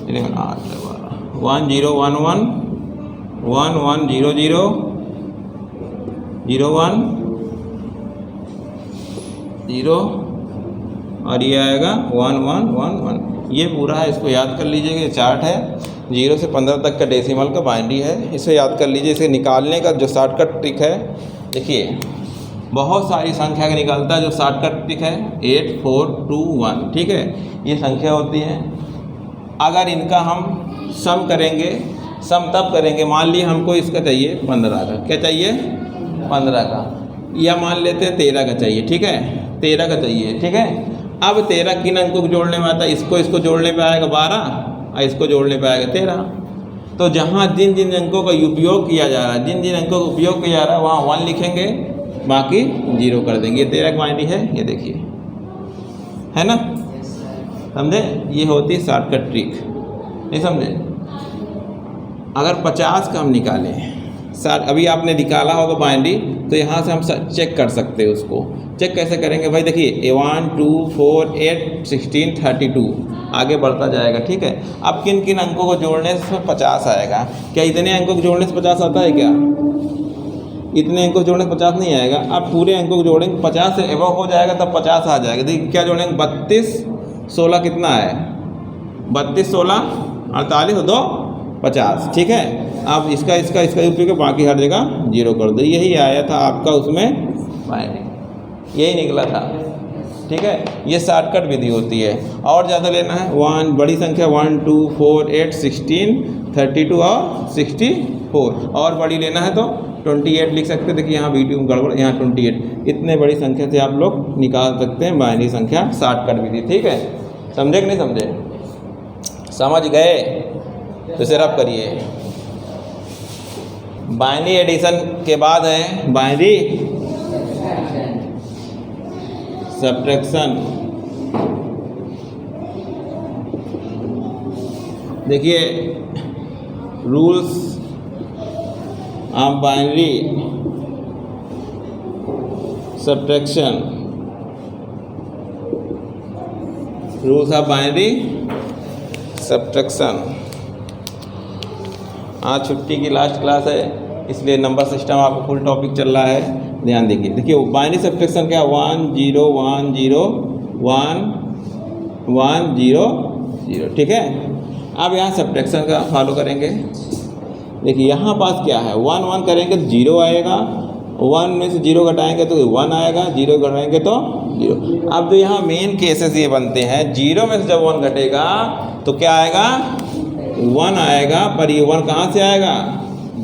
11 1 0 1 1 1 1 0 0 0 1 0 और ये आएगा 1 1 1 1। ये पूरा है, इसको याद कर लीजिएगा। ये चार्ट है, 0 से 15 तक का डेसिमल का बाइनरी है, इसे याद कर लीजिए। इसे निकालने का जो शॉर्टकट ट्रिक है, देखिए बहुत सारी संख्या का निकलता है। जो शॉर्टकट ट्रिक है 8 4 2 1। ठीक है। ये संख्या होती है, अगर इनका हम सम करेंगे, सम तब करेंगे, मान लीजिए हमको इसका चाहिए 15 का, क्या चाहिए 15 का, या मान लेते हैं 13 का चाहिए। ठीक है। 13 का चाहिए। ठीक है। अब 13 किन अंकों को जोड़ने में आता है? इसको जोड़ने पे आएगा 12 और इसको जोड़ने पे आएगा 13। तो जहाँ जिन जिन अंकों का उपयोग किया जा रहा है, जिन जिन अंकों का उपयोग किया जा रहा है वहाँ 1 लिखेंगे, बाकी 0 कर देंगे। ये 13 की बाइनरी है, ये देखिए, है ना? समझे? ये होती है शॉर्टकट ट्रिक। नहीं समझे? अगर 50 का हम निकालें, अभी आपने निकाला होगा बाइनरी, तो यहाँ से हम चेक कर सकते हैं उसको। चेक कैसे करेंगे भाई, देखिए 1 2 4 8 16 32 आगे बढ़ता जाएगा, ठीक है। अब किन किन अंकों को जोड़ने से 50 आएगा? क्या इतने अंकों को जोड़ने से 50 आता है क्या? इतने अंकों को जोड़ने से 50 नहीं आएगा। अब पूरे अंकों को जोड़ेंगे, 50 से एबव हो जाएगा तब 50 आ जाएगा। देखिए क्या जोड़ेंगे, 32 16 कितना है, 32 16 48 2 50, ठीक है। अब इसका उपयोग बाकी हर जगह 0 कर दो। यही आया था आपका उसमें बाइनरी, यही निकला था, ठीक है। ये शॉर्टकट विधि होती है। और ज़्यादा लेना है, 1 बड़ी संख्या 1 2 4 8 16 32 और 64, और बड़ी लेना है तो 28 लिख सकते हैं। देखिए यहाँ वीडियो में गड़बड़, यहाँ 28, इतने बड़ी संख्या से आप लोग निकाल सकते हैं बाइनरी संख्या, शॉर्टकट विधि, ठीक है। समझे कि नहीं समझे? समझ गए तो सिर्फ करिए। बाइनरी एडिशन के बाद है बाइनरी सब्ट्रैक्शन। देखिए rules of binary subtraction, rules of binary subtraction. आज छुट्टी की लास्ट क्लास है, इसलिए नंबर सिस्टम आपको फुल टॉपिक चल रहा है, ध्यान देखिए। देखिए बाइनरी सब्ट्रैक्शन क्या, 1 0 1 0 1 1 0 0, ठीक है। अब यहाँ सब्ट्रैक्शन का फॉलो करेंगे। देखिए यहाँ पास क्या है, 1 1 करेंगे तो 0 आएगा, 1 में से 0 घटाएंगे तो 1 आएगा, 0 घटाएंगे तो 0। अब तो यहाँ मेन केसेस ये बनते हैं, 0 में से जब 1 घटेगा तो क्या आएगा, 1 आएगा, पर ये 1 कहाँ से आएगा,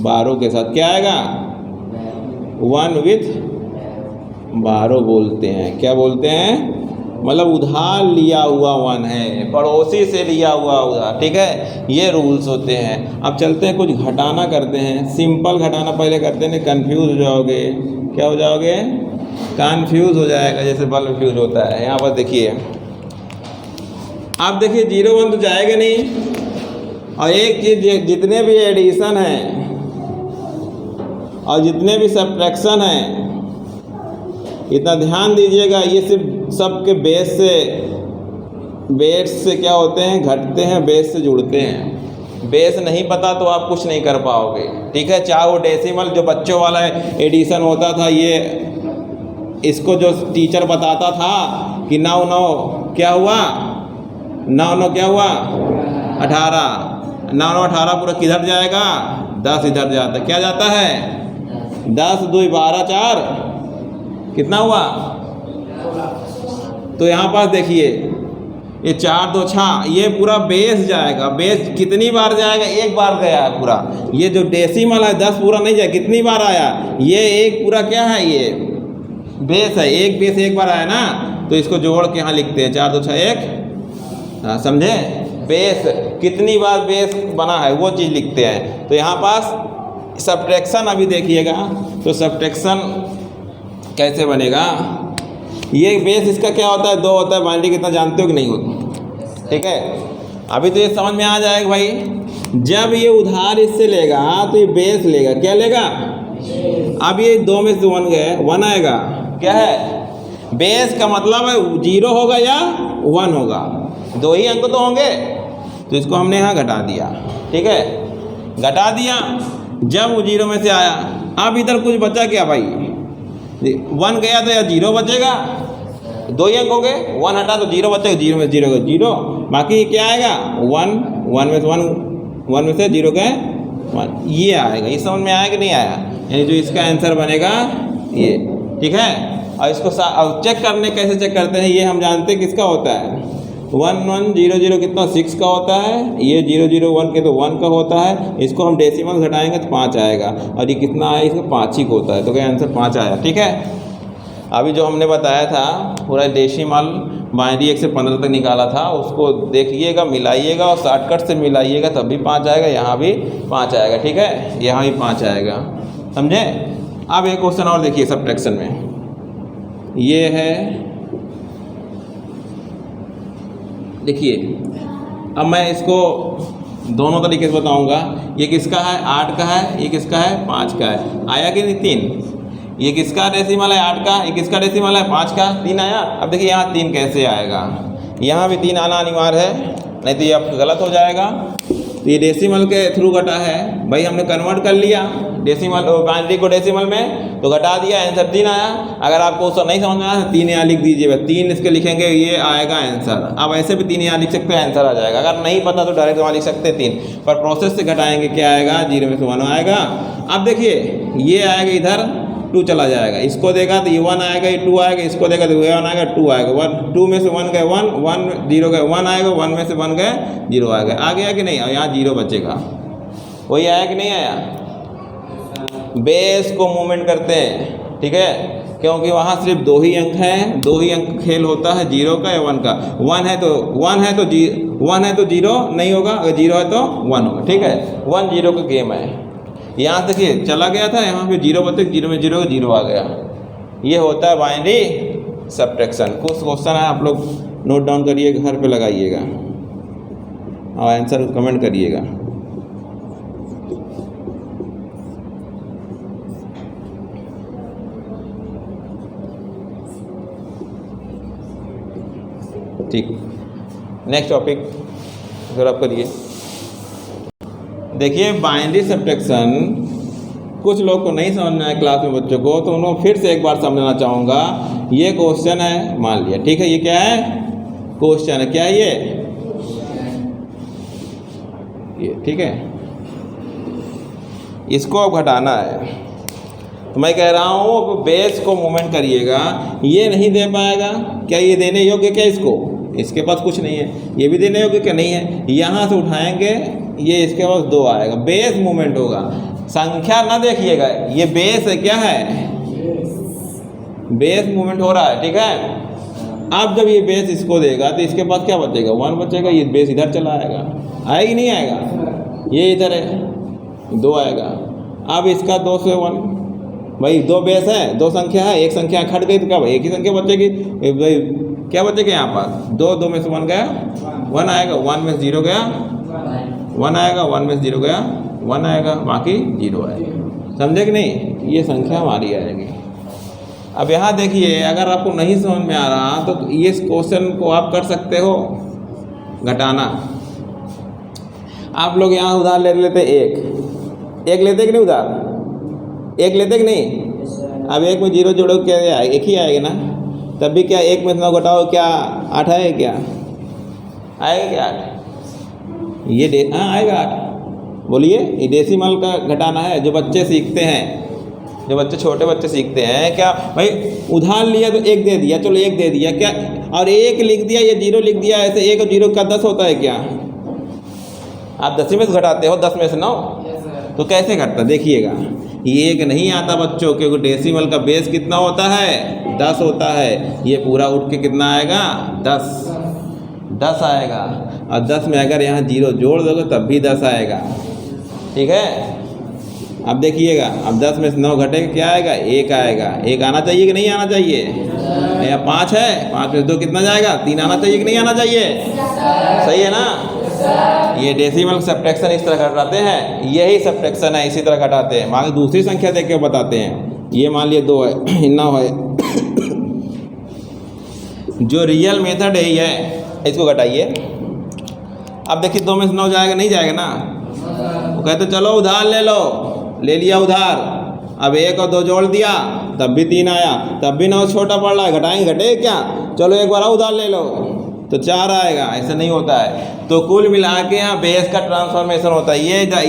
12 के साथ क्या आएगा, 1 विथ 12 बोलते हैं। क्या बोलते हैं, मतलब उधार लिया हुआ 1 है, पड़ोसी से लिया हुआ उधार, ठीक है। ये रूल्स होते हैं। अब चलते हैं कुछ घटाना करते हैं। सिंपल घटाना पहले करते हैं, कंफ्यूज हो जाओगे। क्या हो जाओगे, कंफ्यूज हो जाएगा, जैसे बल्ब फ्यूज होता है। यहाँ पर देखिए, आप देखिए 0 1 तो जाएगा नहीं। और एक चीज़, जितने भी एडिशन हैं और जितने भी सब्ट्रैक्शन हैं, इतना ध्यान दीजिएगा, ये सिर्फ सबके बेस से क्या होते हैं, घटते हैं, बेस से जुड़ते हैं। बेस नहीं पता तो आप कुछ नहीं कर पाओगे, ठीक है। चाहे वो डेसिमल जो बच्चों वाला एडिशन होता था, ये इसको जो टीचर बताता था कि 9 9 क्या हुआ, 9 9 क्या हुआ 18, 9 9 18 पूरा किधर जाएगा, 10 इधर जाता है। क्या जाता है, 10 2 12 4 कितना हुआ। तो यहाँ पास देखिए ये 4 2 6, ये पूरा बेस जाएगा। बेस कितनी बार जाएगा, एक बार गया है पूरा। ये जो डेसिमल है 10 पूरा नहीं जाए, कितनी बार आया, ये एक पूरा क्या है, ये बेस है। एक बेस एक बार आया ना, तो इसको जोड़ के यहाँ लिखते हैं 4 2 6 1, हाँ समझे। बेस कितनी बार बेस बना है वो चीज़ लिखते हैं। तो यहाँ पास सब्ट्रैक्शन अभी देखिएगा, तो सब्ट्रैक्शन कैसे बनेगा। ये बेस इसका क्या होता है, 2 होता है। बाइनरी कितना जानते हो कि नहीं होता, ठीक है। अभी तो ये समझ में आ जाएगा भाई। जब ये उधार इससे लेगा तो ये बेस लेगा, क्या लेगा। अब ये 2 में से 1 गए, 1 आएगा, क्या है, बेस का मतलब है 0 होगा या 1 होगा, 2 ही अंक तो होंगे। तो इसको हमने यहाँ घटा दिया, ठीक है, घटा दिया। जब वो 0 में से आया, अब इधर कुछ बचा क्या भाई, 1 गया तो या 0 बचेगा, 2 ही अंक हो गए। 1 हटा तो 0 बचेगा, 0 में से 0 गए 0, बाकी क्या आएगा 1 1 में से 1 में से 0 गए 1, ये आएगा। ये समझ में आया कि नहीं आया, यानी जो इसका आंसर बनेगा ये, ठीक है। और इसको चेक करने, कैसे चेक करते हैं, ये हम जानते हैं किसका होता है, 1 1 0 0 कितना 6 का होता है, ये 0 0 1 के तो 1 का होता है। इसको हम डेसिमल घटाएंगे तो 5 आएगा, और ये कितना आया, इसका 5 ही का होता है। तो क्या आंसर 5 आया, ठीक है। अभी जो हमने बताया था पूरा डेसिमल बाइनरी 1 से 15 तक निकाला था, उसको देखिएगा, मिलाइएगा और शॉर्टकट से मिलाइएगा, तब भी 5 आएगा, यहाँ भी 5 आएगा, ठीक है, यहाँ भी 5 आएगा, समझे। अब एक क्वेश्चन और देखिए सब्ट्रैक्शन में, ये है, देखिए अब मैं इसको दोनों तरीके से बताऊंगा। ये किसका है 8 का है, ये किसका है 5 का है। आया कि नहीं 3। ये किसका डेसिमल है 8 का, ये किसका डेसिमल है 5 का। 3 आया। अब देखिए यहाँ 3 कैसे आएगा, यहाँ भी 3 आना अनिवार्य है, नहीं तो ये आपको गलत हो जाएगा। तो ये डेसिमल के थ्रू घटा है भाई, हमने कन्वर्ट कर लिया डेसिमल बाइनरी को डेसिमल में, तो घटा दिया, आंसर 3 आया। अगर आपको उसका नहीं समझ में आया 3 यहाँ लिख दीजिए, 3 इसके लिखेंगे, ये आएगा आंसर। अब ऐसे भी 3 यहाँ लिख सकते हैं, आंसर आ जाएगा। अगर नहीं पता तो डायरेक्ट वहाँ लिख सकते हैं 3, पर प्रोसेस से घटाएंगे क्या आएगा, 0 में से 1 आएगा। अब देखिए ये आएगा इधर 2 चला जाएगा, इसको देखा तो ये 1 आएगा, ये 2 आएगा, इसको देखा तो ये 1 आएगा, 2 आएगा। 2 में से 1 गए 1, 0 गए 1 आएगा, 1 में से 1 गए 0 आएगा। आ गया कि नहीं, यहाँ 0 बचेगा। वही आया कि नहीं आया। बेस को मूवमेंट करते हैं, ठीक है, क्योंकि वहाँ सिर्फ 2 ही अंक हैं, 2 ही अंक खेल होता है 0 का या 1 का। 1 है तो 1 है तो 0 नहीं होगा, अगर 0 है तो 1 होगा, ठीक है। 1-0 का गेम है। यहाँ देखिए चला गया था, यहाँ पे 0 बचे, 0 में 0 आ गया। ये होता है बाइनरी सब्ट्रैक्शन। कुछ क्वेश्चन है, आप लोग नोट डाउन करिए, घर पे लगाइएगा और आंसर कमेंट करिएगा। ठीक, नेक्स्ट टॉपिक फिर आप करिए। देखिए बाइनरी सब्ट्रैक्शन कुछ लोग को नहीं समझ में आया क्लास में बच्चों को, तो उन्होंने फिर से एक बार समझना चाहूँगा। ये क्वेश्चन है, मान लिया, ठीक है, ये क्या है क्वेश्चन है, क्या है ये ठीक है, इसको अब घटाना है। तो मैं कह रहा हूँ बेस को मूवमेंट करिएगा, ये नहीं दे पाएगा क्या, ये देने योग्य क्या इसको, इसके पास कुछ नहीं है, ये भी देने योग्य क्या नहीं है। यहाँ से उठाएंगे, ये इसके पास 2 आएगा, बेस मूवमेंट होगा। संख्या ना देखिएगा, ये बेस है, क्या है, बेस मूवमेंट हो रहा है, ठीक है। अब जब ये बेस इसको देगा तो इसके पास क्या बचेगा, 1 बचेगा, ये बेस इधर चला आएगा, आएगा कि नहीं आएगा, ये इधर है 2 आएगा। अब इसका 2 से 1, भाई 2 बेस है, 2 संख्या है, एक संख्या खट गई तो क्या भाई एक ही संख्या बचेगी, भाई क्या बचेगा यहाँ पास 2 में से 1 गया 1 आएगा, 1 में 0 गया 1 आएगा, 1 में 0 गया 1 आएगा, बाकी 0 आएगा। समझे कि नहीं, ये संख्या हमारी आएगी। अब यहाँ देखिए, अगर आपको नहीं समझ में आ रहा तो ये क्वेश्चन को आप कर सकते हो घटाना। आप लोग यहाँ उधार ले लेते, एक लेते कि नहीं, उधार 1 लेते कि नहीं। अब 1 में 0 जोड़ो क्या आएगा, 1 ही आएगा ना, तब भी क्या 1 में 9 घटाओ क्या 8 आएगा, क्या आएगा, क्या 8, ये हाँ आएगा 8। बोलिए, ये डेसिमल का घटाना है, जो बच्चे सीखते हैं, जो बच्चे छोटे बच्चे सीखते हैं। क्या भाई उधार लिया तो 1 दे दिया, चलो 1 दे दिया क्या, और 1 लिख दिया, ये 0 लिख दिया, ऐसे 1 और 0 का 10 होता है क्या। आप 10 में से घटाते हो, 10 में से 9, तो कैसे घटता देखिएगा। ये 1 नहीं आता बच्चों, क्योंकि डेसिमल का बेस कितना होता है 10 होता है। ये पूरा उठ के कितना आएगा 10 आएगा, और 10 में अगर यहाँ 0 जोड़ दोगे तब भी 10 आएगा, ठीक है। अब देखिएगा, अब 10 में से 9 घटेगा क्या आएगा, 1 आएगा। 1 आना चाहिए कि नहीं आना चाहिए, या 5 है, 5 में से 2 कितना जाएगा, 3 आना चाहिए कि नहीं आना चाहिए, सही है ना। ये डेसिमल सब्ट्रैक्शन इस तरह घटाते हैं, यही सब्ट्रैक्शन है, इसी तरह घटाते हैं। मान दूसरी संख्या देख के बताते हैं, ये मान लिए 2 है 9 है, जो रियल मेथड है ये है, इसको घटाइए। अब देखिए 2 में से 9 जाएगा, नहीं जाएगा ना, वो कहते चलो उधार ले लो, ले लिया उधार। अब 1 और 2 जोड़ दिया, तब भी 3 आया, तब भी 9 छोटा पड़ रहा है, घटाएंगे घटे क्या, चलो एक बार उधार ले लो तो 4 आएगा, ऐसा नहीं होता है। तो कुल मिला के यहाँ बेस का ट्रांसफॉर्मेशन होता है।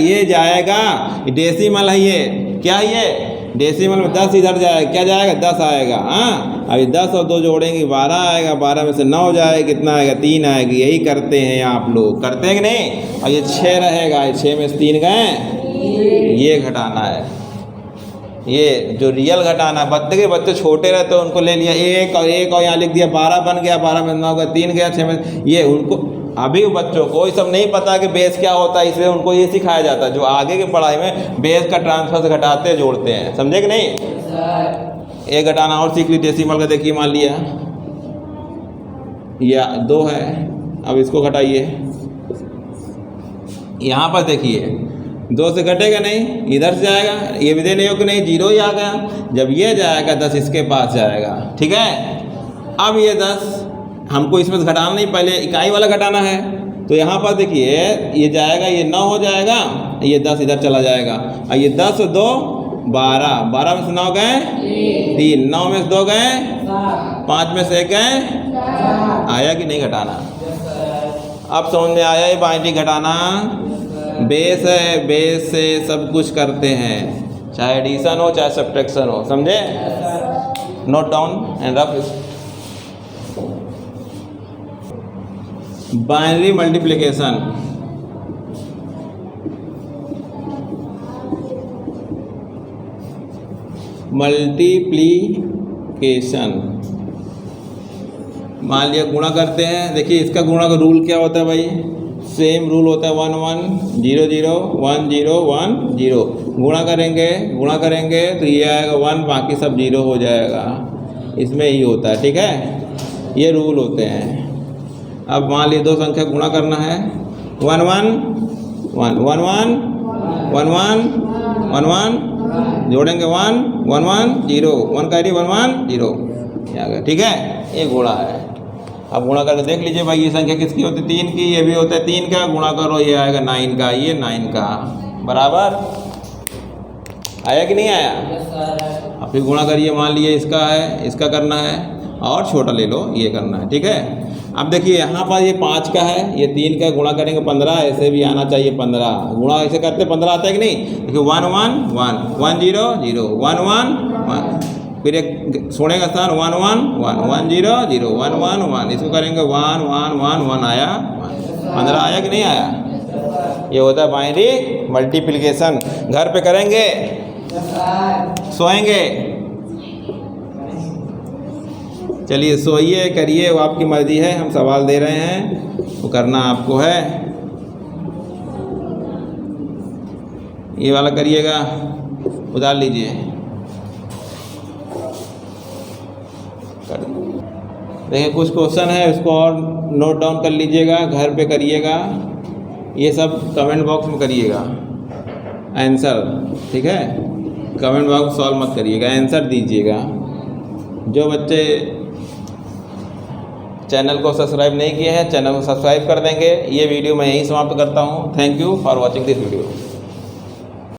ये जाएगा, डेसिमल है ये, क्या है ये डेसिमल में 10 इधर जाएगा, क्या जाएगा 10 आएगा। हाँ, अभी 10 और 2 जोड़ेंगे 12 आएगा, 12 में से 9 जाएगा, कितना आएगा 3 आएगी। यही करते हैं आप लोग, करते हैं कि नहीं। और ये 6 रहेगा, 6 में से 3 गए, ये घटाना है। ये जो रियल घटाना है, बच्चे छोटे रहते हैं उनको ले लिया 1 और यहाँ लिख दिया 12 बन गया, 12 में 9 गया, 3 गया, 6 में, ये उनको अभी बच्चों को ये सब नहीं पता कि बेस क्या होता है, इसलिए उनको ये सिखाया जाता है। जो आगे की पढ़ाई में बेस का ट्रांसफर से घटाते जोड़ते हैं, समझे कि नहीं। एक घटाना और सीख ली डेसिमल का, देखिए मान लिया ये 2 है, अब इसको घटाइए यहाँ पर देखिए 2 से घटेगा नहीं, इधर से आएगा, ये भी देने योग्य नहीं, 0 ही आ गया। जब ये जाएगा 10 इसके पास जाएगा, ठीक है। अब ये 10 हमको इसमें से घटाना नहीं, पहले इकाई वाला घटाना है। तो यहाँ पर देखिए ये जाएगा, ये 9 हो जाएगा, ये 10 इधर चला जाएगा, और ये 10 और 2 12, 12 में से 9 गए 3, 9 में से 2 गए 5 में से 1 गए। आया कि नहीं घटाना? अब समझ में आया ये बाइनरी घटाना बेस है, बेस से सब कुछ करते हैं, चाहे एडिशन हो चाहे सब्ट्रैक्शन हो, समझे? Note down and rough. Binary multiplication, multiplication, मान लिया गुणा करते हैं। देखिए इसका गुणा का रूल क्या होता है भाई? सेम रूल होता है 1 1 0 0 1 0 1 0। गुणा करेंगे तो ये आएगा 1, बाकी सब 0 हो जाएगा। इसमें ही होता है, ठीक है, ये रूल होते हैं। अब मान लीजिए 2 संख्या गुणा करना है, 1 1 1 1 1 1 1 1 1, जोड़ेंगे 1 1 1 0 1 का 1 1 0, ये आ गया, ठीक है, ये गुणा है। अब गुणा करके देख लीजिए भाई, ये संख्या किसकी होती है? 3 की। ये भी होता है 3 का, गुणा करो, ये आएगा 9 का, ये 9 का, बराबर। आया कि नहीं आया? अब फिर गुणा करिए, मान लीजिए इसका है, इसका करना है, और छोटा ले लो, ये करना है, ठीक है। अब देखिए यहाँ पर ये 5 का है, ये 3 का, गुणा करेंगे 15, ऐसे भी आना चाहिए 15। गुणा ऐसे करते 15 आता है कि नहीं? देखिए 1 1 1 1 0 0 1 1 1, फिर एक सोने का स्थान 1 1 1 1 0 0 1 1 1, इसको करेंगे 1 1 1 1, आया 15। आया कि नहीं आया? ये होता है बाइनरी मल्टीप्लिकेशन। घर पे करेंगे, सोएंगे। चलिए सोइए, करिए, वो आपकी मर्जी है, हम सवाल दे रहे हैं, वो करना आपको है। ये वाला करिएगा, उतार लीजिए। देखिए कुछ क्वेश्चन है, उसको और नोट डाउन कर लीजिएगा, घर पे करिएगा, ये सब कमेंट बॉक्स में करिएगा आंसर, ठीक है। कमेंट बॉक्स सॉल्व मत करिएगा, आंसर दीजिएगा। जो बच्चे चैनल को सब्सक्राइब नहीं किए हैं, चैनल को सब्सक्राइब कर देंगे। ये वीडियो मैं यहीं समाप्त करता हूँ। Thank you for watching this video.